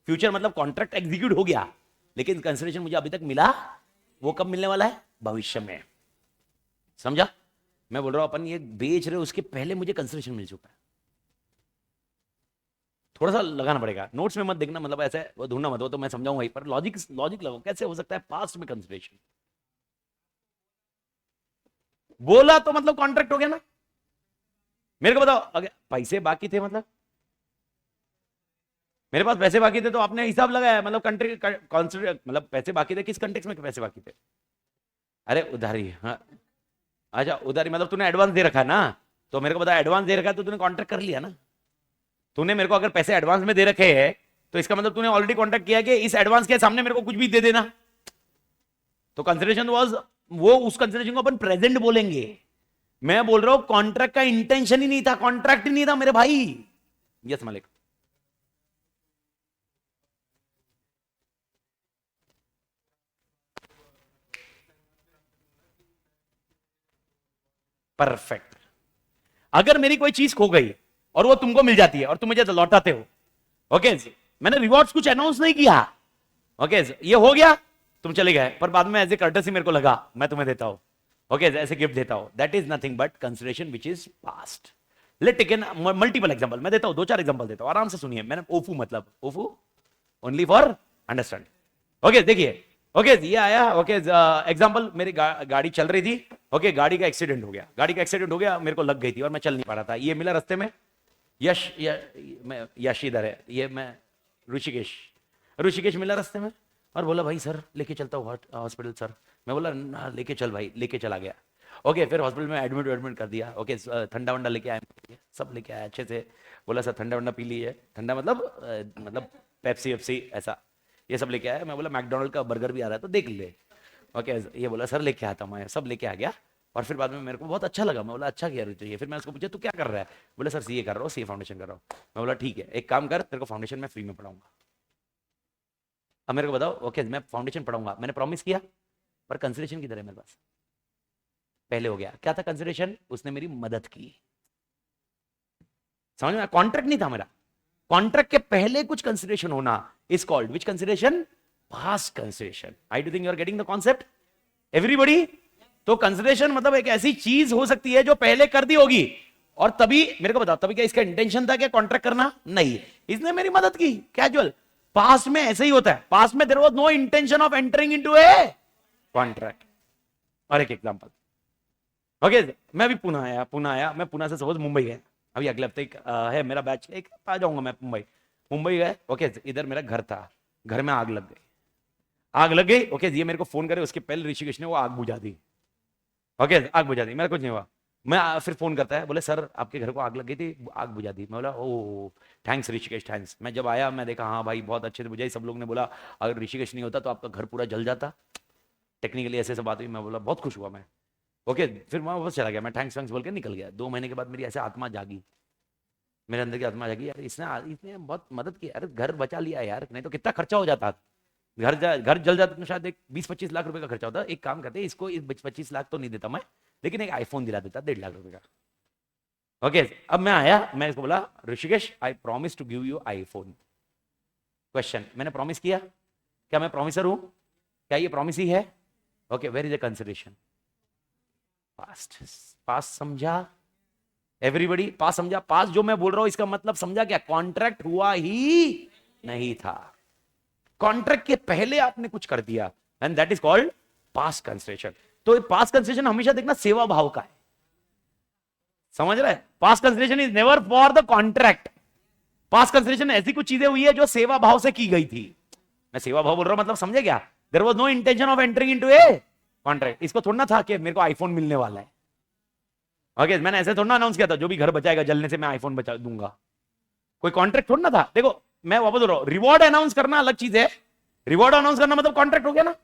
फ्यूचर मतलब कॉन्ट्रैक्ट एग्जीक्यूट हो गया, लेकिन कंसिडरेशन मुझे अभी तक मिला, वो कब मिलने वाला है? भविष्य में। समझा? मैं बोल रहा हूं अपन ये बेच रहे हो उसके पहले मुझे कंसिडरेशन मिल चुका है। थोड़ा सा लगाना पड़ेगा, नोट्स में मत देखना, मतलब ऐसे वो ढूंढना मत, वो तो मैं समझाऊंगा वहीं पर। लॉजिक लगाओ, कैसे हो सकता है पास्ट में कंसिडरेशन? बोला तो मतलब कॉन्ट्रैक्ट हो गया ना। मेरे को बताओ, अगर पैसे बाकी थे, मतलब मेरे पास पैसे बाकी थे तो आपने हिसाब लगाया, मतलब कंट्री कॉन्सिडर, मतलब पैसे बाकी थे, किस कंटेक्स में पैसे बाकी थे? अरे उधारी, हाँ। अच्छा उधारी मतलब तूने एडवांस दे रखा ना, तो मेरे को बता एडवांस दे रखा तो तूने कॉन्ट्रैक्ट कर लिया ना। तूने मेरे को अगर पैसे एडवांस में दे रखे हैं तो इसका मतलब तूने ऑलरेडी कॉन्ट्रैक्ट किया कि इस एडवांस के सामने मेरे को कुछ भी दे देना। तो कंसिडरेशन वाज वो, उस कंसिडरेशन को अपन प्रेजेंट बोलेंगे। मैं बोल रहा हूं कॉन्ट्रैक्ट का इंटेंशन ही नहीं था, कॉन्ट्रैक्ट ही नहीं था मेरे भाई। यस मालिक। परफेक्ट। अगर मेरी कोई चीज खो गई और वो तुमको मिल जाती है और तुम मुझे लौटाते हो, ओके मैंने रिवॉर्ड्स कुछ अनाउंस नहीं किया, ओके ये हो गया, तुम चले गए, पर बाद में एज ए कर्टसी मेरे को लगा मैं तुम्हें देता हूं, ओके ऐसे गिफ्ट देता हूं, that is nothing but consideration which is past. Let take an multiple example, मैं देता हूं, 2-4 एग्जांपल देता हूं, आराम से सुनिए। मैंने ओफू मतलब ओफू ओनली फॉर अंडरस्टैंड, ओके देखिए, ओके ये आया, ओके एग्जांपल मेरी गाड़ी चल रही थी, ओके गाड़ी का एक्सीडेंट हो गया, गाड़ी का एक्सीडेंट हो गया, मेरे को लग गई थी और मैं चल नहीं पा रहा था, ये मिला रास्ते में यश इधर है, ये मैं ऋषिकेश मिला रास्ते में और बोला भाई सर लेके चलता हूँ हॉस्पिटल सर, मैं बोला ना लेके चल भाई, लेके चला गया, ओके फिर हॉस्पिटल में एडमिट कर दिया, ओके ठंडा वंडा लेके आया, सब लेके आया अच्छे से, बोला सर ठंडा वंडा पी लीजिए, ठंडा मतलब पेप्सी वेप्सी ऐसा ये सब लेके आया, मैं बोला मैकडोनल्ड का बर्गर भी आ रहा है तो देख ले, ओके ये बोला सर लेके आता मैं, सब लेके आ गया और फिर बाद में मेरे को बहुत अच्छा लगा, मैं बोला अच्छा किया रुचि, फिर मैं उसको पूछा तू क्या कर रहा है, बोले सर सीए कर रहा हूँ, सीए फाउंडेशन कर रहा हूँ, मैं बोला ठीक है एक काम कर तेरे को फाउंडेशन में फ्री में पढ़ाऊंगा, अब मेरे को बताओ, ओके मैं फाउंडेशन पढ़ाऊंगा, मैंने प्रॉमिस किया, पर कंसिडरेशन किधर है मेरे पास, पहले हो गया, क्या था कंसिडरेशन, उसने मेरी मदद की, समझ में, कॉन्ट्रैक्ट नहीं था मेरा, कॉन्ट्रैक्ट के पहले कुछ कंसिडरेशन होना is called which consideration, past consideration. I do think you are getting the concept everybody. तो कंसिडरेशन मतलब एक ऐसी चीज हो सकती है जो पहले कर दी होगी और तभी मेरे को बताओ, तभी क्या इसका इंटेंशन था क्या कॉन्ट्रैक्ट करना, नहीं, इसने मेरी मदद की, कैजुअल। पास्ट में ऐसे ही होता है, पास्ट में there was no intention of entering into a contract. और एक एग्जांपल, ओके मैं भी पुणे आया, मैं पुणे से सपोज मुंबई गया, अभी अगले हफ्ते है मेरा बैच, एक आ जाऊंगा मैं मुंबई गए, ओके इधर मेरा घर था, घर में आग लग गई, ओके ये मेरे को फोन करे, उसके पहले ऋषिकेश ने वो आग बुझा दी, ओके आग बुझा दी, मेरा कुछ नहीं हुआ, मैं फिर फोन करता है, बोले सर आपके घर को आग लग गई थी, आग बुझा दी, मैं बोला ओ थैंक्स ऋषिकेश थैंक्स। मैं जब आया मैं देखा हाँ भाई बहुत अच्छे से बुझाई, सब लोग ने बोला अगर ऋषिकेश नहीं होता तो आपका घर पूरा जल जाता, टेक्निकली ऐसे बात हुई, मैं बोला बहुत खुश हुआ मैं, ओके फिर मैं वापस चला गया, मैं थैंक्स बोल के निकल गया। 2 महीने के बाद मेरी ऐसे आत्मा जागी, मेरे अंदर की आत्मा जागी, यार इसने बहुत मदद की, अरे घर बचा लिया यार, नहीं तो कितना खर्चा हो जाता, घर जल जाता तो शायद एक 20-25 लाख रुपए का खर्चा होता। एक काम करते इसको 25 लाख तो नहीं देता मैं, लेकिन एक आईफोन दिला देता 1.5 लाख रुपए का, ओके अब मैं आया, मैं इसको बोला Rishikesh I promise to give you iPhone, question मैंने प्रॉमिस किया, क्या मैं प्रॉमिसर हूं, क्या ये प्रॉमिस ही है, okay where is the consideration, past समझा एवरीबॉडी, पास्ट समझा, पास्ट जो मैं बोल रहा हूं इसका मतलब समझा क्या, कॉन्ट्रैक्ट हुआ ही नहीं था, कॉन्ट्रैक्ट के पहले आपने कुछ कर दिया and that is called past consideration. तो पास्ट कंसिडरेशन हमेशा देखना सेवा भाव का है, समझ रहे हैं, past consideration is never for the contract, past consideration ऐसी कुछ चीजें हुई है जो सेवा भाव से की गई थी, मैं सेवा भाव बोल रहा हूं मतलब समझे क्या, there was no intention of entering into a contract, इसको थोड़ा ना था कि मेरे को आईफोन मिलने वाला है, ओके मैंने ऐसे थोड़ा ना अनाउंस किया था जो भी घर बचाएगा जलने से मैं आईफोन बचा दूंगा, कोई कॉन्ट्रैक्ट थोड़ा ना था। देखो मैं वापस बोल रहा हूं, रिवॉर्ड अनाउंस करना अलग चीज है, रिवॉर्ड अनाउंस करना मतलब कॉन्ट्रैक्ट हो गया ना।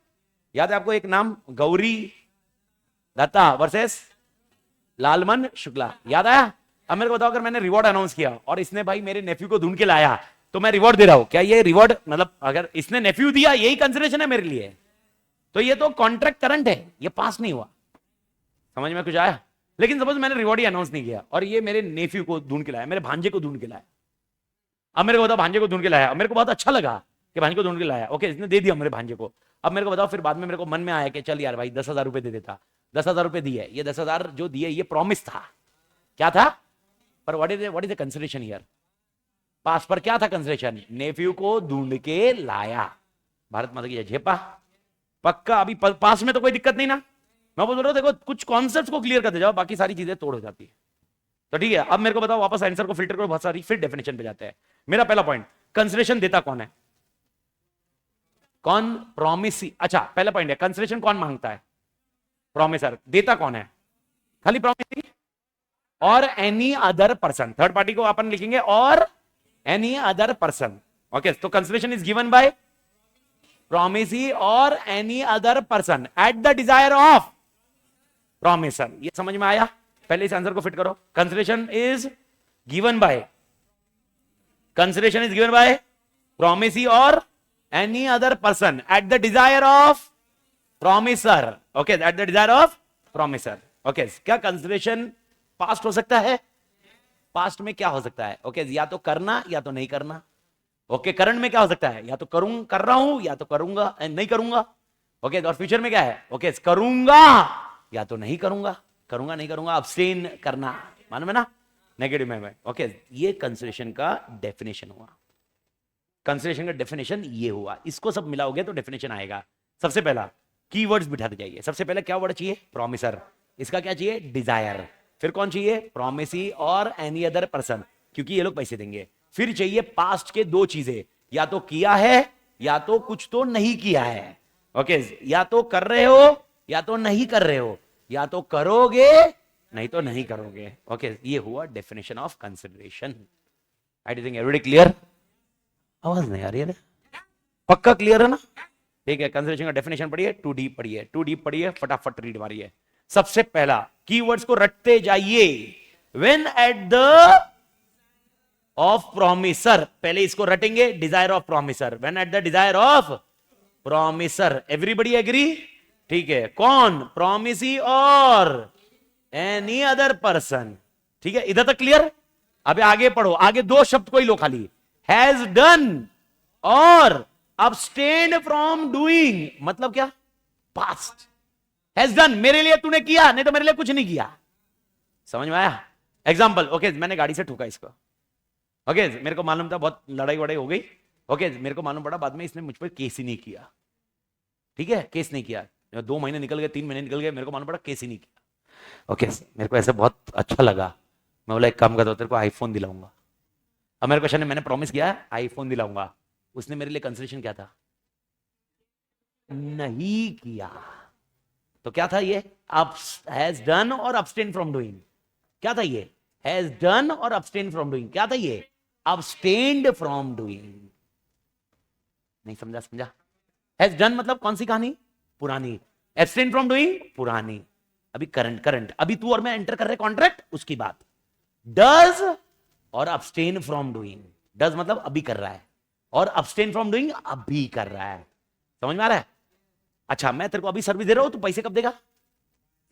याद है आपको एक नाम गौरी दत्ता वर्सेस लालमन शुक्ला, याद आया। अब मेरे को बताओ अगर मैंने रिवॉर्ड अनाउंस किया और इसने भाई मेरे नेफ्यू को ढूंढ के लाया तो मैं रिवॉर्ड दे रहा हूं, क्या ये रिवॉर्ड मतलब अगर इसने नेफ्यू दिया यही कंसिडरेशन है मेरे लिए, तो ये तो कॉन्ट्रैक्ट करंट है, ये पास नहीं हुआ, समझ में कुछ आया। लेकिन सपोज मैंने रिवॉर्ड ही अनाउंस नहीं किया और ये मेरे नेफ्यू को ढूंढ के लाया, मेरे भांजे को ढूंढ के लाया, अब मेरे को बताओ भांजे को ढूंढ के लाया, मेरे को बहुत अच्छा लगा कि भांजे को ढूंढ के लाया, ओके इसने दे दिया मेरे भांजे को। अब मेरे को बताओ फिर बाद में मेरे को मन में आया कि चल यार भाई 10,000 रुपए दे देता, 10,000 रुपए दिए, ये 10,000 जो दिए ये प्रॉमिस था, क्या था, पर what is the consideration here, पास पर क्या था कंसिडरेशन, नेफ्यू को ढूंढ के लाया, भारत माता की झेपा पक्का। अभी पास में तो कोई दिक्कत नहीं ना, मैं बोल रहा हूं देखो कुछ कॉन्सेप्ट्स को क्लियर करते जाओ, बाकी सारी चीजें तोड़ हो जाती है। तो ठीक है अब मेरे को बताओ, वापस आंसर को फिल्टर करो बहुत सारी, फिर डेफिनेशन पे जाते हैं। मेरा पहला पॉइंट, कंसिडरेशन देता कौन है, कौन प्रॉमिस, अच्छा पहला पॉइंट है कंसिडरेशन कौन मांगता है, प्रॉमिसर, देता कौन है, खाली प्रॉमिस और any other person, third party को अपन लिखेंगे और एनी अदर पर्सन, ओके तो consideration is given by promisee or any other person at the desire of promiser, ये समझ में आया। पहले इस आंसर को फिट करो, consideration is given by consideration is given by promisee or any other person at the desire of promiser. Okay, at the desire of promiser. Okay, क्या consideration past हो सकता है? पास्ट में क्या हो सकता है? ओके, या तो करना या तो नहीं करना. ओके, करंट में क्या हो सकता है? या तो कर रहा हूं या तो करूंगा नहीं करूंगा. ओके, और फ्यूचर में क्या है? ओके, करूंगा या तो नहीं करूंगा. करूंगा नहीं करूंगा, अब्सटेन करना, मालूम है ना, नेगेटिव में. ओके, ये कंसिडरेशन का डेफिनेशन हुआ. कंसिडरेशन का डेफिनेशन ये हुआ. इसको सब मिलाओगे तो डेफिनेशन आएगा. सबसे पहला कीवर्ड्स बिठाते जाइए. सबसे पहले क्या वर्ड चाहिए? प्रॉमिसर. इसका क्या चाहिए? डिजायर. फिर कौन चाहिए? प्रॉमिसी और एनी अदर पर्सन, क्योंकि ये लोग पैसे देंगे. फिर चाहिए पास्ट के दो चीजें, या तो किया है या तो कुछ तो नहीं किया है. ओके, या तो कर रहे हो या तो नहीं कर रहे हो, या तो करोगे नहीं तो नहीं करोगे. ओके, ये हुआ definition of consideration. I think everybody clear? आवाज नहीं आ रही है, पक्का क्लियर है ना? ठीक है, कंसिडरेशन का डेफिनेशन पढ़िए, टू डीप पढ़िए, टू डीप पढ़िए, फटाफट रीड मारिए. सबसे पहला कीवर्ड्स को रटते जाइए. When at the of promisor, पहले इसको रटेंगे, desire of promisor. When at the desire of promisor. Everybody agree? ठीक है, कौन? प्रॉमिसी और एनी अदर पर्सन. ठीक है, इधर तक क्लियर? अब आगे पढ़ो. आगे दो शब्द कोई लो खाली. हैज डन और abstained फ्रॉम डूइंग. मतलब क्या? पास्ट. हैज डन, मेरे लिए तूने किया, नहीं तो मेरे लिए कुछ नहीं किया. समझ में आया? एग्जाम्पल. ओके, मैंने गाड़ी से ठोका इसको. ओके, मेरे को मालूम था, बहुत लड़ाई वड़ाई हो गई. ओके, मेरे को मालूम पड़ा बाद में इसने मुझ पर केस ही नहीं किया. ठीक है, केस नहीं किया. 2 महीने निकल गए, 3 महीने निकल गए, मेरे को मालूम पड़ा केस ही नहीं किया. ओके, मेरे को ऐसा बहुत अच्छा लगा. मैं बोला एक काम करता हूं, तेरे को आईफोन दिलाऊंगा. अब मेरे क्वेश्चन है, मैंने प्रॉमिस किया आईफोन दिलाऊंगा. उसने मेरे लिए कंसिडरेशन क्या था? नहीं किया. तो क्या था ये? हैज डन और अब्सटेन फ्रॉम डूइंग. क्या था ये? हैज डन और अब्सटेन फ्रॉम डूइंग. क्या था ये? अब्सटेन्ड फ्रॉम डूइंग. नहीं समझा? समझा? हैज डन मतलब कौन सी कहानी? पुरानी. एब्सटेन फ्रॉम डूइंग पुरानी. अभी करंट. करंट अभी तू और मैं एंटर कर रहे कॉन्ट्रैक्ट, उसकी बात. डज और अब्सटेन फ्रॉम डूइंग. डज मतलब अभी कर रहा है, और अब्सटेन फ्रॉम डूइंग अभी कर रहा है. समझ में आ रहा है? अच्छा, मैं तेरे को अभी सर्विस दे रहा हूं, तू पैसे कब देगा?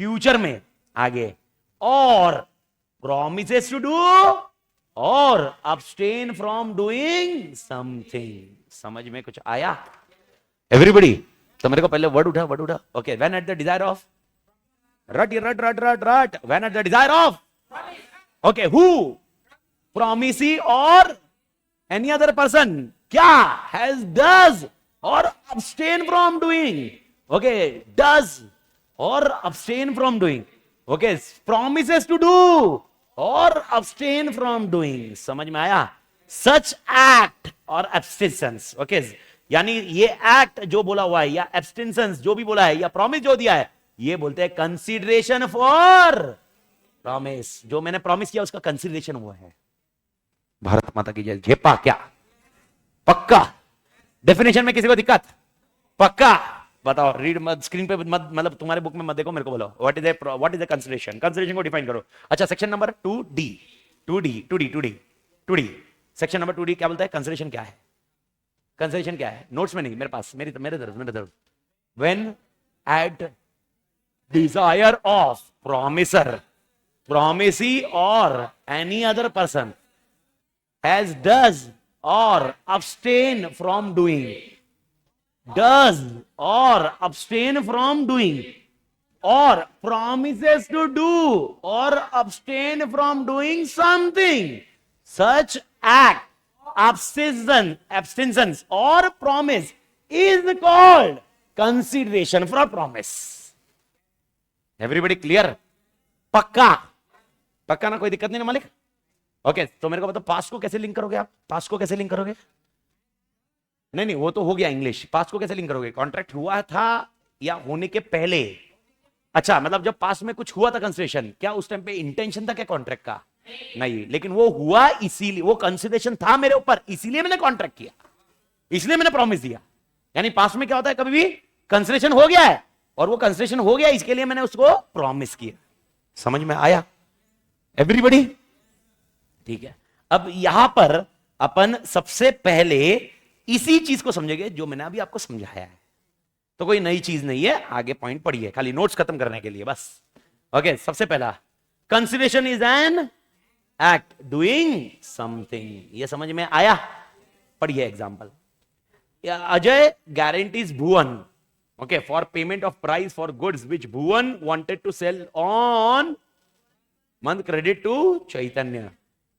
फ्यूचर में, आगे. और प्रॉमिसेस टू डू और अब्सटेन फ्रॉम डूइंग समथिंग. समझ में कुछ आया एवरीबॉडी? तो मेरे को पहले वर्ड उठा, वर्ड उठा. Okay, when at the desire of, रट रट रट रट रट. When at the desire of, okay, who? Promisee और एनी अदर पर्सन. क्या? हैज, डज और abstain from doing. Okay, does or abstain from doing. Okay, promises to do or abstain from doing. समझ में आया? Such act और abstinence. Okay, यानी ये act जो बोला हुआ है, या abstinence जो भी बोला है, या promise जो दिया है, ये बोलते हैं consideration for promise. जो मैंने promise किया उसका consideration हुआ है. भारत माता की जय. झेपा क्या? पक्का? डेफिनेशन में किसी को दिक्कत? पक्का? बताओ. रीड मत, स्क्रीन पे मत, मतलब तुम्हारे बुक में मत देखो, मेरे को बोलो what is the consideration. Consideration को डिफाइन करो. अच्छा, section number 2D. 2D section number 2D क्या बोलता है? कंसिडरेशन क्या है? कंसिडरेशन क्या है? नोट्स में नहीं, मेरे पास, मेरे तरफ. When at desire of promisor, promisee और any other person has, does or abstain from doing. Does or abstain from doing, or promises to do or abstain from doing something. Such act, abstinence or promise is called consideration for a promise. Everybody clear? पक्का? पक्का ना? कोई दिक्कत नहीं ना मालिक? Okay, तो मेरे को बताओ पास्ट को कैसे लिंक करोगे आप? पास्ट को कैसे लिंक करोगे? नहीं, वो तो हो गया इंग्लिश. पास्ट को कैसे लिंक करोगे? कॉन्ट्रैक्ट हुआ था या होने के पहले? अच्छा, मतलब जब पास्ट में कुछ हुआ था कंसिडरेशन, क्या उस टाइम पे इंटेंशन था क्या कॉन्ट्रैक्ट का? नहीं, लेकिन वो हुआ, इसीलिए वो कंसिडरेशन था मेरे ऊपर, इसीलिए मैंने कॉन्ट्रैक्ट किया, इसलिए मैंने प्रॉमिस दिया. यानी पास्ट में क्या होता है, कभी भी कंसिडरेशन हो गया है, और वो कंसिडरेशन हो गया इसके लिए मैंने उसको प्रॉमिस किया. समझ में आया एवरीबॉडी? ठीक है. अब यहां पर अपन सबसे पहले इसी चीज को समझेंगे जो मैंने अभी आपको समझाया है। तो कोई नई चीज नहीं है, आगे पॉइंट पढ़िए, खाली नोट्स खत्म करने के लिए बस। ओके, सबसे पहला consideration is an act doing something. ये समझ में आया? पढ़िए example. Ajay guarantees Bhuvan, okay, for payment of price for goods which Bhuvan wanted to sell on month credit to Chaitanya.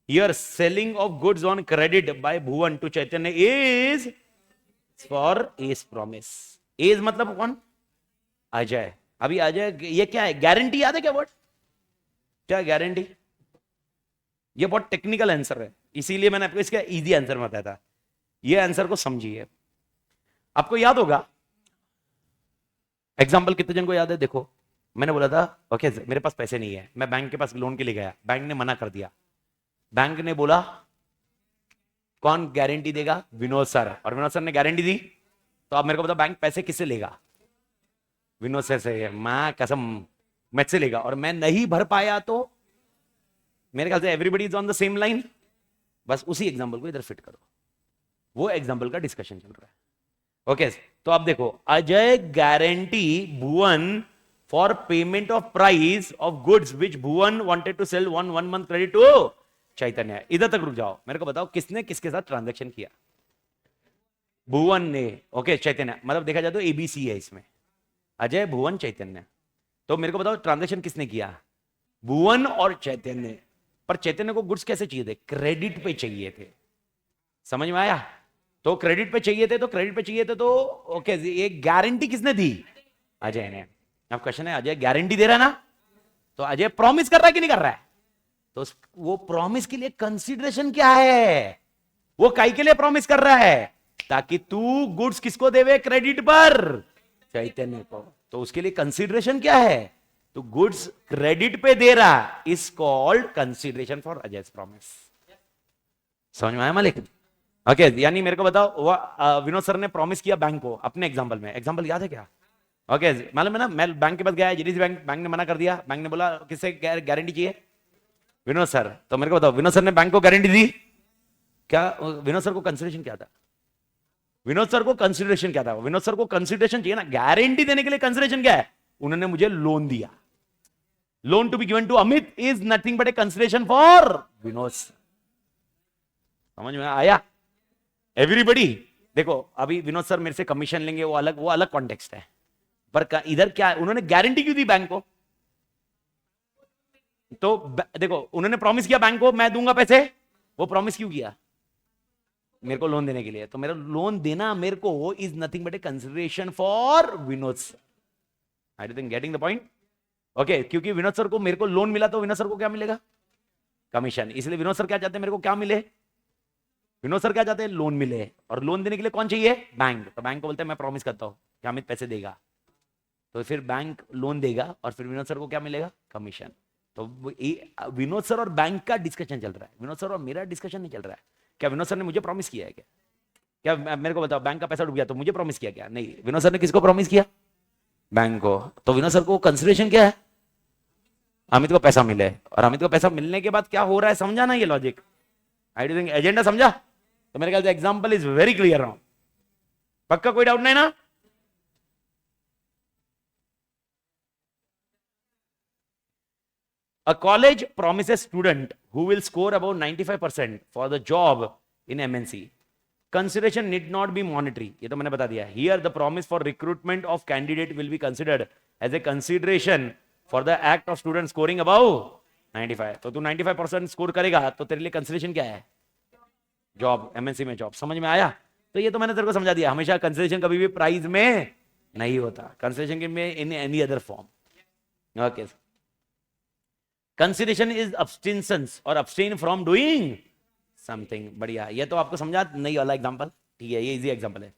Here selling of goods on credit by Bhuvan to Chaitanya is for A's promise. A's मतलब कौन? अजय। अभी अजय, ये क्या है? Guarantee याद है क्या word? क्या गारंटी? ये बहुत टेक्निकल आंसर है, इसीलिए मैंने आपको इसका इजी आंसर बताया था। ये आंसर को समझिए। आपको याद होगा एग्जाम्पल, कितने जन को याद है? देखो, मैंने बोला था ओके मेरे पास पैसे नहीं है, मैं बैंक के पास लोन के लिए गया, बैंक ने मना कर दिया। बैंक ने बोला कौन गारंटी देगा? विनोद सर। और विनोद सर ने गारंटी दी। तो आप मेरे को बताओ बैंक पैसे किससे लेगा? विनोद सर से, मैं कसम मुझ से लेगा। और मैं नहीं भर पाया तो मेरे ख्याल से everybody is on the same line. बस उसी एग्जाम्पल को इधर फिट करो, वो एग्जाम्पल का डिस्कशन चल रहा है। ओके तो आप देखो, Ajay guarantee Bhuvan for payment of price of goods which Bhuvan wanted to sell one month credit to Chaitanya. इधर तक रुक जाओ, मेरे को बताओ किसने किसके साथ ट्रांजैक्शन किया? भुवन ने। ओके चैतन्य, मतलब देखा जाए तो एबीसी है इसमें, अजय भुवन चैतन्य। तो मेरे को बताओ ट्रांजैक्शन किसने किया? भुवन और चैतन्य। पर चैतन्य को गुड्स कैसे चाहिए थे? क्रेडिट पे चाहिए थे। समझ में आया? तो क्रेडिट पे चाहिए थे, तो ओके, ये गारंटी किसने दी? अजय ने। अब क्वेश्चन है, अजय गारंटी दे रहा है ना, तो अजय प्रॉमिस कर रहा है कि नहीं कर रहा है? तो वो प्रॉमिस के लिए कंसीडरेशन क्या है? वो काई के लिए प्रॉमिस कर रहा है? ताकि तू गुड्स किसको देवे क्रेडिट पर? चैतन्य को। तो उसके लिए कंसीडरेशन क्या है? तो गुड्स क्रेडिट पे दे रहा is called consideration for Ajay promise. समझ में आया मालिक? ओके यानी मेरे को बताओ, वो विनोद सर ने प्रॉमिस किया बैंक को अपने एग्जांपल में। एग्जांपल याद है क्या? ओके मालूम है ना, मैं बैंक के पास गया, जीडीसी बैंक ने मना कर दिया। बैंक ने बोला किससे गारंटी चाहिए? विनोद सर। तो मेरे को बताओ, विनोद सर ने बैंक को गारंटी दी क्या? विनोद सर को कंसीडरेशन क्या था? विनोद सर को कंसीडरेशन क्या था? विनोद सर को कंसीडरेशन चाहिए ना, गारंटी देने के लिए कंसीडरेशन क्या है? उन्होंने मुझे लोन दिया। Loan to be given to Amit is nothing but a consideration for Vinod. समझ में आया एवरीबडी? देखो अभी विनोद सर मेरे से कमीशन लेंगे, वो अलग कॉन्टेक्स्ट है। पर इधर क्या है, उन्होंने गारंटी क्यों दी बैंक को? तो देखो उन्होंने प्रॉमिस किया बैंक को मैं दूंगा पैसे। वो प्रॉमिस क्यों किया? मेरे को लोन देने के लिए। तो मेरा लोन देना मेरे को is nothing but a consideration for Vinod sir. I think getting the point? Okay क्योंकि विनोद सर को मेरे को लोन मिला, तो विनोद सर को क्या मिलेगा? कमीशन। इसलिए विनोद सर क्या चाहते हैं? मेरे को क्या मिले? विनोद सर क्या चाहते हैं? लोन मिले। और लोन देने के लिए कौन चाहिए? बैंक। तो बैंक को बोलते हैं मैं प्रॉमिस करता हूं कि अमित पैसे देगा। तो फिर बैंक लोन देगा और फिर विनोद सर को क्या मिलेगा? कमीशन। तो विनोद सर और बैंक का डिस्कशन चल रहा है, विनोद सर और मेरा डिस्कशन नहीं चल रहा है। क्या विनोद सर ने मुझे प्रॉमिस किया है क्या? क्या मेरे को बताओ, बैंक का पैसा डूब गया तो मुझे प्रॉमिस किया क्या? नहीं। विनोद सर ने किसको प्रॉमिस किया? बैंक को। तो विनोद सर को कंसिडरेशन क्या है? अमित को पैसा मिले। और अमित को पैसा मिलने के बाद क्या हो रहा है, समझा ना ये logic? I do think agenda समझा? तो मेरे ख्याल से example is very clear now. पक्का कोई डाउट नहीं ना? A college promises student who will score above 95% for the job in MNC. Consideration need not be monetary. ये तो मैंने बता दिया। Here the promise for recruitment of candidate will be considered as a consideration for the act of student scoring above 95. तो तू 95% score करेगा तो तेरे लिए कंसिडरेशन क्या है? जॉब, एमएनसी में जॉब। समझ में आया? तो ये तो मैंने तेरे को समझा दिया। हमेशा कंसिडरेशन कभी भी प्राइस में नहीं होता, कंसिडरेशन में in any other form. Okay consideration is abstentions और अब्सटेन फ्रॉम डूइंग समथिंग। बढ़िया, ये तो आपको समझा नहीं वाला एग्जांपल। ठीक है, ये इजी एग्जांपल है।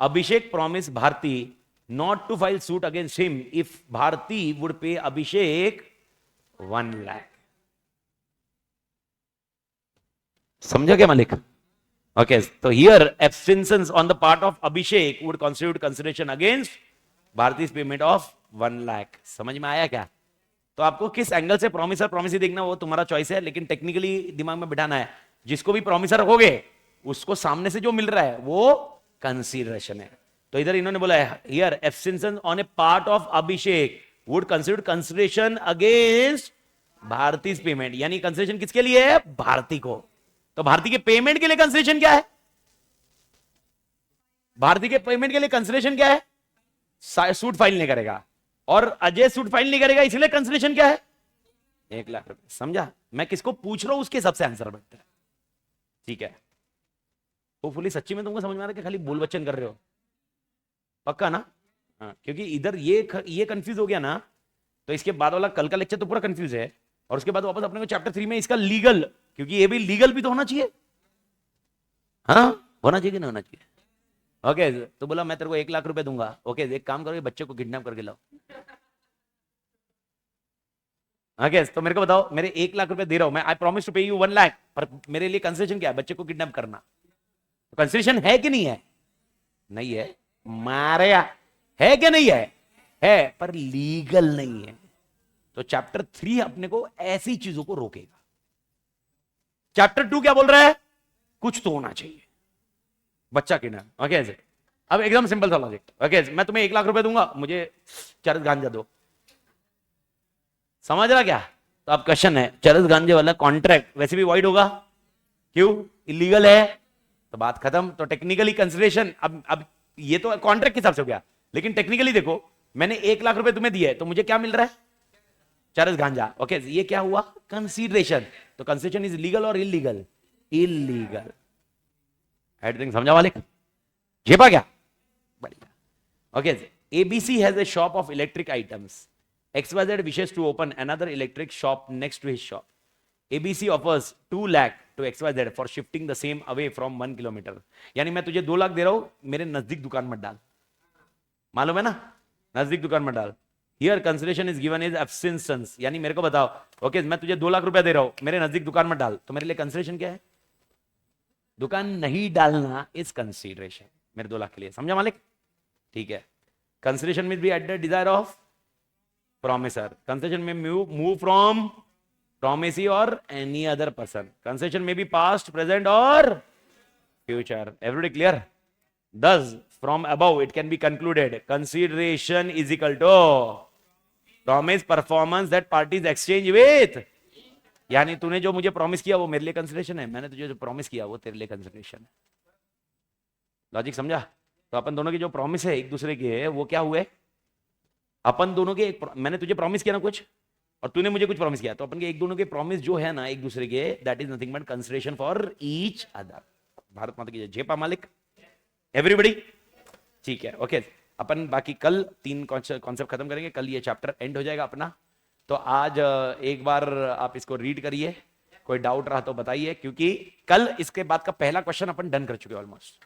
Abhishek promise Bharti not to file suit against him if Bharti would pay Abhishek 1 lakh. समझा क्या मालिक? ओके तो here abstentions on the part of Abhishek would constitute consideration against Bharti's payment of 1 lakh. समझ में आया क्या? तो आपको किस एंगल से प्रॉमिसर प्रॉमिसी देखना वो तुम्हारा चॉइस है, लेकिन टेक्निकली दिमाग में बिठाना है। जिसको भी प्रॉमिसर रखोगे उसको सामने से जो मिल रहा है वो कंसीडरेशन है। तो इधर इन्होंने बोला है here absention on a part of Abhishek would consider consideration against Bharti's payment, यानी कंसिडरेशन किसके लिए है? भारती को। तो भारती के पेमेंट के लिए कंसिडरेशन क्या है? भारती के पेमेंट के लिए कंसिडरेशन क्या है? सूट फाइल नहीं करेगा, और अजय सूट फाइल नहीं करेगा, इसलिए कंसिडरेशन क्या है? 1,00,000 रुपए। समझा? मैं किसको पूछ रहा हूं उसके हिसाब से आंसर बैठता है। ठीक है, होपफुली सच्ची में तुमको समझ में आ रहा है कि खाली बोल बच्चन कर रहे हो? पक्का ना? हाँ, क्योंकि इधर ये कंफ्यूज हो गया ना, तो इसके बाद वाला कल का लेक्चर तो पूरा कंफ्यूज है, और उसके बाद वापस अपने को चैप्टर 3 में इसका लीगल, क्योंकि ये भी लीगल भी तो होना चाहिए। हाँ, होना चाहिए कि नहीं होना चाहिए? ओके, तो बोला मैं तेरे को 1,00,000 रुपए दूंगा। ओके, एक काम करो, बच्चे को किडनैप करके लाओ। ओके, तो मेरे को बताओ, मेरे 1,00,000 रुपए दे रहा हूं मैं, आई प्रॉमिस टू पे यू 1,00,000, पर मेरे लिए कंसेशन क्या है? बच्चे को किडनैप करना। तो कंसेशन है कि नहीं है? नहीं है। मारे है कि नहीं है? है, पर लीगल नहीं है। तो चैप्टर 3 अपने को ऐसी चीजों को रोकेगा। चैप्टर 2 क्या बोल रहा है? कुछ तो होना चाहिए, बच्चा किडनैप। ओके, अब एकदम सिंपल सा लॉजिक। ओके, मैं तुम्हें 1,00,000 रुपए दूंगा, मुझे चरस गांजा दो। समझ रहा क्या? तो अब क्वेश्चन है, चरस गांजे वाला कॉन्ट्रैक्ट वैसे भी वॉइड होगा, क्यों? इलीगल है। तो बात खत्म। तो टेक्निकली कंसिडरेशन, अब ये तो कॉन्ट्रैक्ट के हिसाब से हो गया, लेकिन टेक्निकली देखो, मैंने 1,00,000 रुपए तुम्हें दिए, तो मुझे क्या मिल रहा है? चरस गांजा। ओके, ये क्या हुआ? कंसिडरेशन। तो कंसिडरेशन इज लीगल और इलीगल? इलीगल। एवरीथिंग समझा वाले? जेपा क्या? बढ़िया। Okay, ABC has a shop of electric items, XYZ wishes to open another electric shop next to his shop. ABC offers 2 lakh to XYZ for shifting the same away from 1 kilometer. यानी मैं तुझे 2 लाख दे रहा हूं, मेरे नजदीक दुकान मत डाल। मालूम है ना? नजदीक दुकान मत डाल। Here consideration is given is absence, यानी मेरे को बताओ, ओके, मैं तुझे 2 लाख रुपया दे रहा हूं, मेरे नजदीक दुकान मत डाल, तो मेरे लिए कंसिडरेशन क्या है? दुकान नहीं डालना इज कंसिडरेशन मेरे 2 लाख के लिए। समझा मालिक? ठीक है। कंसिडरेशन में भी eight the desire of promisor. Concession may move from promisee or any other person. Concession may be past, present or future. Everybody clear? Thus, from above it can be concluded consideration is equal to promise performance that parties exchange with. यानी तूने जो मुझे promise किया वो मेरे लिए consideration है, मैंने तुझे जो प्रॉमिस किया वो तेरे लिए कंसिडरेशन है। लॉजिक समझा? तो अपन दोनों की जो प्रॉमिस है एक दूसरे की है, वो क्या हुए? अपन दोनों के मैंने तुझे प्रॉमिस किया ना कुछ, और तूने मुझे कुछ प्रॉमिस किया, तो अपन के एक दोनों के प्रॉमिस जो है ना एक दूसरे के, that is nothing but consideration for each other. Bharat माता की जय। जेपा मालिक? एवरीबॉडी? ठीक है। ओके, अपन बाकी कल 3 कॉन्सेप्ट खत्म करेंगे, कल ये चैप्टर एंड हो जाएगा अपना। तो आज एक बार आप इसको रीड करिए, कोई डाउट रहा तो बताइए, क्योंकि कल इसके बाद का पहला क्वेश्चन अपन डन कर चुके ऑलमोस्ट।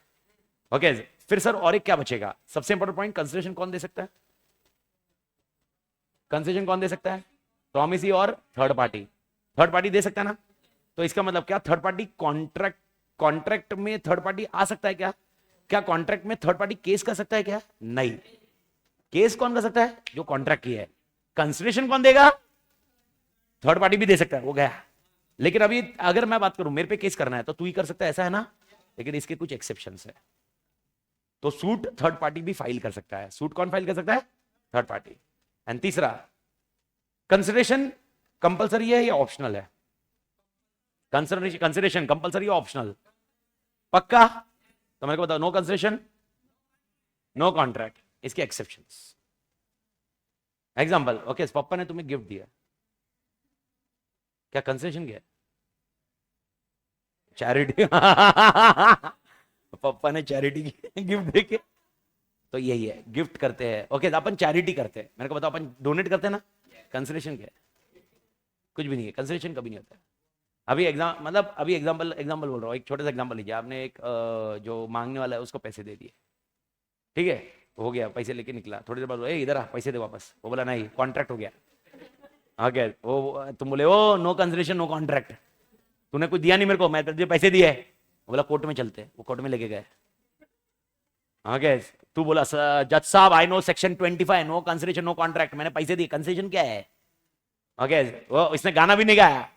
ओके, फिर सर और एक क्या बचेगा? सबसे इंपॉर्टेंट पॉइंट, कंसिडरेशन कौन दे सकता है? कंसेशन कौन दे सकता है? प्रॉमिसी और थर्ड पार्टी। थर्ड पार्टी दे सकता है ना? तो इसका मतलब क्या? थर्ड पार्टी कॉन्ट्रैक्ट में थर्ड पार्टी आ सकता है क्या? क्या कॉन्ट्रैक्ट में थर्ड पार्टी केस कर सकता है क्या? नहीं। केस कौन कर सकता है? जो कॉन्ट्रैक्ट की है। कंसिडरेशन कौन देगा? थर्ड पार्टी भी दे सकता है, वो गया। लेकिन अभी अगर मैं बात करूं, मेरे पे केस करना है तो तू ही कर सकता है, ऐसा है ना? लेकिन इसके कुछ एक्सेप्शंस है। तो सूट थर्ड पार्टी भी फाइल कर सकता है। सूट कौन फाइल कर सकता है? Third party. एंड तीसरा, कंसिडरेशन कंपलसरी है या ऑप्शनल है? कंसिडरेशन कंपलसरी या ऑप्शनल? पक्का? तो मेरे को बताओ, नो कंसिडरेशन नो कॉन्ट्रैक्ट, इसके एक्सेप्शंस। एग्जांपल, ओके, पापा ने तुम्हें गिफ्ट दिया, क्या कंसिडरेशन क्या है? चैरिटी। पापा ने चैरिटी गिफ्ट देके, तो यही है, गिफ्ट करते हैं। ओके, अपन चैरिटी करते हैं। मेरे को बताओ, अपन डोनेट करते हैं ना? कंसिडरेशन क्या है? कुछ भी नहीं है, कंसिडरेशन कभी नहीं होता है। अभी एग्जांपल बोल रहा हूँ, एक छोटा सा एग्जांपल लीजिए। आपने एक जो मांगने वाला है उसको पैसे दे दिए, ठीक है, हो गया, पैसे लेके निकला, थोड़ी देर बाद इधर आ, पैसे दे वापस। वो बोला नहीं, कॉन्ट्रैक्ट हो गया। ओके, वो तुम बोले oh no consideration no contract, तूने कुछ दिया नहीं मेरे को, मैं तुझे पैसे दिए। वो बोला कोर्ट में चलते, वो कोर्ट में लेके गए। ओके, तू बोला जज साहब I know section 25 no consideration no contract, मैंने पैसे दिए, कंसिडरेशन क्या है? ओके, वो इसने गाना भी नहीं गाया,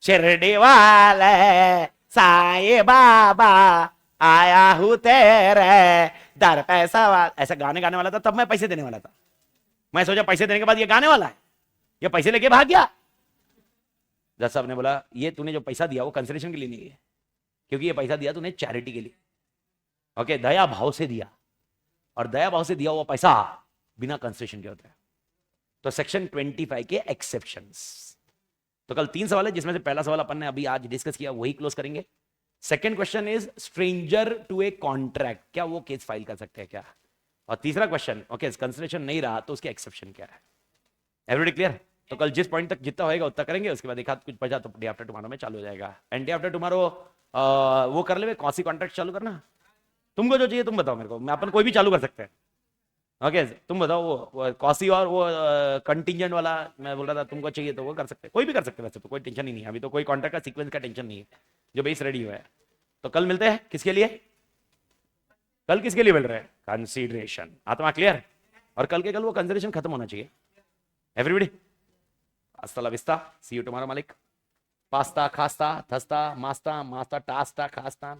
शिरडी वाले साईं बाबा आया हूं तेरे दर पैसा वाला, ऐसा गाने गाने वाला था, तब मैं पैसे देने वाला था। मैं सोचा पैसे देने के बाद ये गाने वाला है, ये पैसे लेके भाग गया। जज साहब ने बोला ये तूने जो पैसा दिया वो कंसिडरेशन के लिए नहीं है, क्योंकि ये पैसा दिया तूने चैरिटी के लिए। ओके, दया भाव से दिया, और दया भाव से दिया हुआ पैसा बिना कंसिडरेशन के होता है। तो सेक्शन 25 के एक्सेप्शंस। तो कल 3 सवाल है, जिसमें से पहला सवाल अपन ने अभी आज डिस्कस किया, वही क्लोज करेंगे। Second question is stranger to a contract, क्या वो केस फाइल कर सकते हैं क्या? और तीसरा क्वेश्चन, ओके कंसिडरेशन नहीं रहा तो उसके एक्सेप्शन क्या है? Everybody clear? तो कल जिस पॉइंट तक जितना होएगा उतना करेंगे, उसके बाद एक हाथ कुछ बचा तो डे आफ्टर टुमारो में चालू हो जाएगा। एंड डे आफ्टर टुमारो वो कर ले, कौन सी कॉन्ट्रैक्ट चालू करना, तुमको जो चाहिए तुम बताओ मेरे को, मैं अपन कोई भी चालू कर सकते हैं। ओके तुम बताओ, वो कॉसी और वो कंटिजेंट वाला मैं बोल रहा था, तुमको चाहिए तो वो कर सकते हैं, कोई भी कर सकते हैं, वैसे तो कोई टेंशन ही नहीं है, अभी तो कोई कॉन्ट्रैक्ट का सीक्वेंस का टेंशन नहीं है, जो बेस रेडी हुआ है। तो कल मिलते हैं, किसके लिए? कल किसके लिए मिल रहे हैं? कंसीडरेशन। आत्मा क्लियर? और कल के कल वो कंसीडरेशन खत्म होना चाहिए। एवरीबॉडी हasta la vista, see you tomorrow मालिक। पास्ता खास्ता थस्ता मास्ता मास्ता टास्ता खास्ता।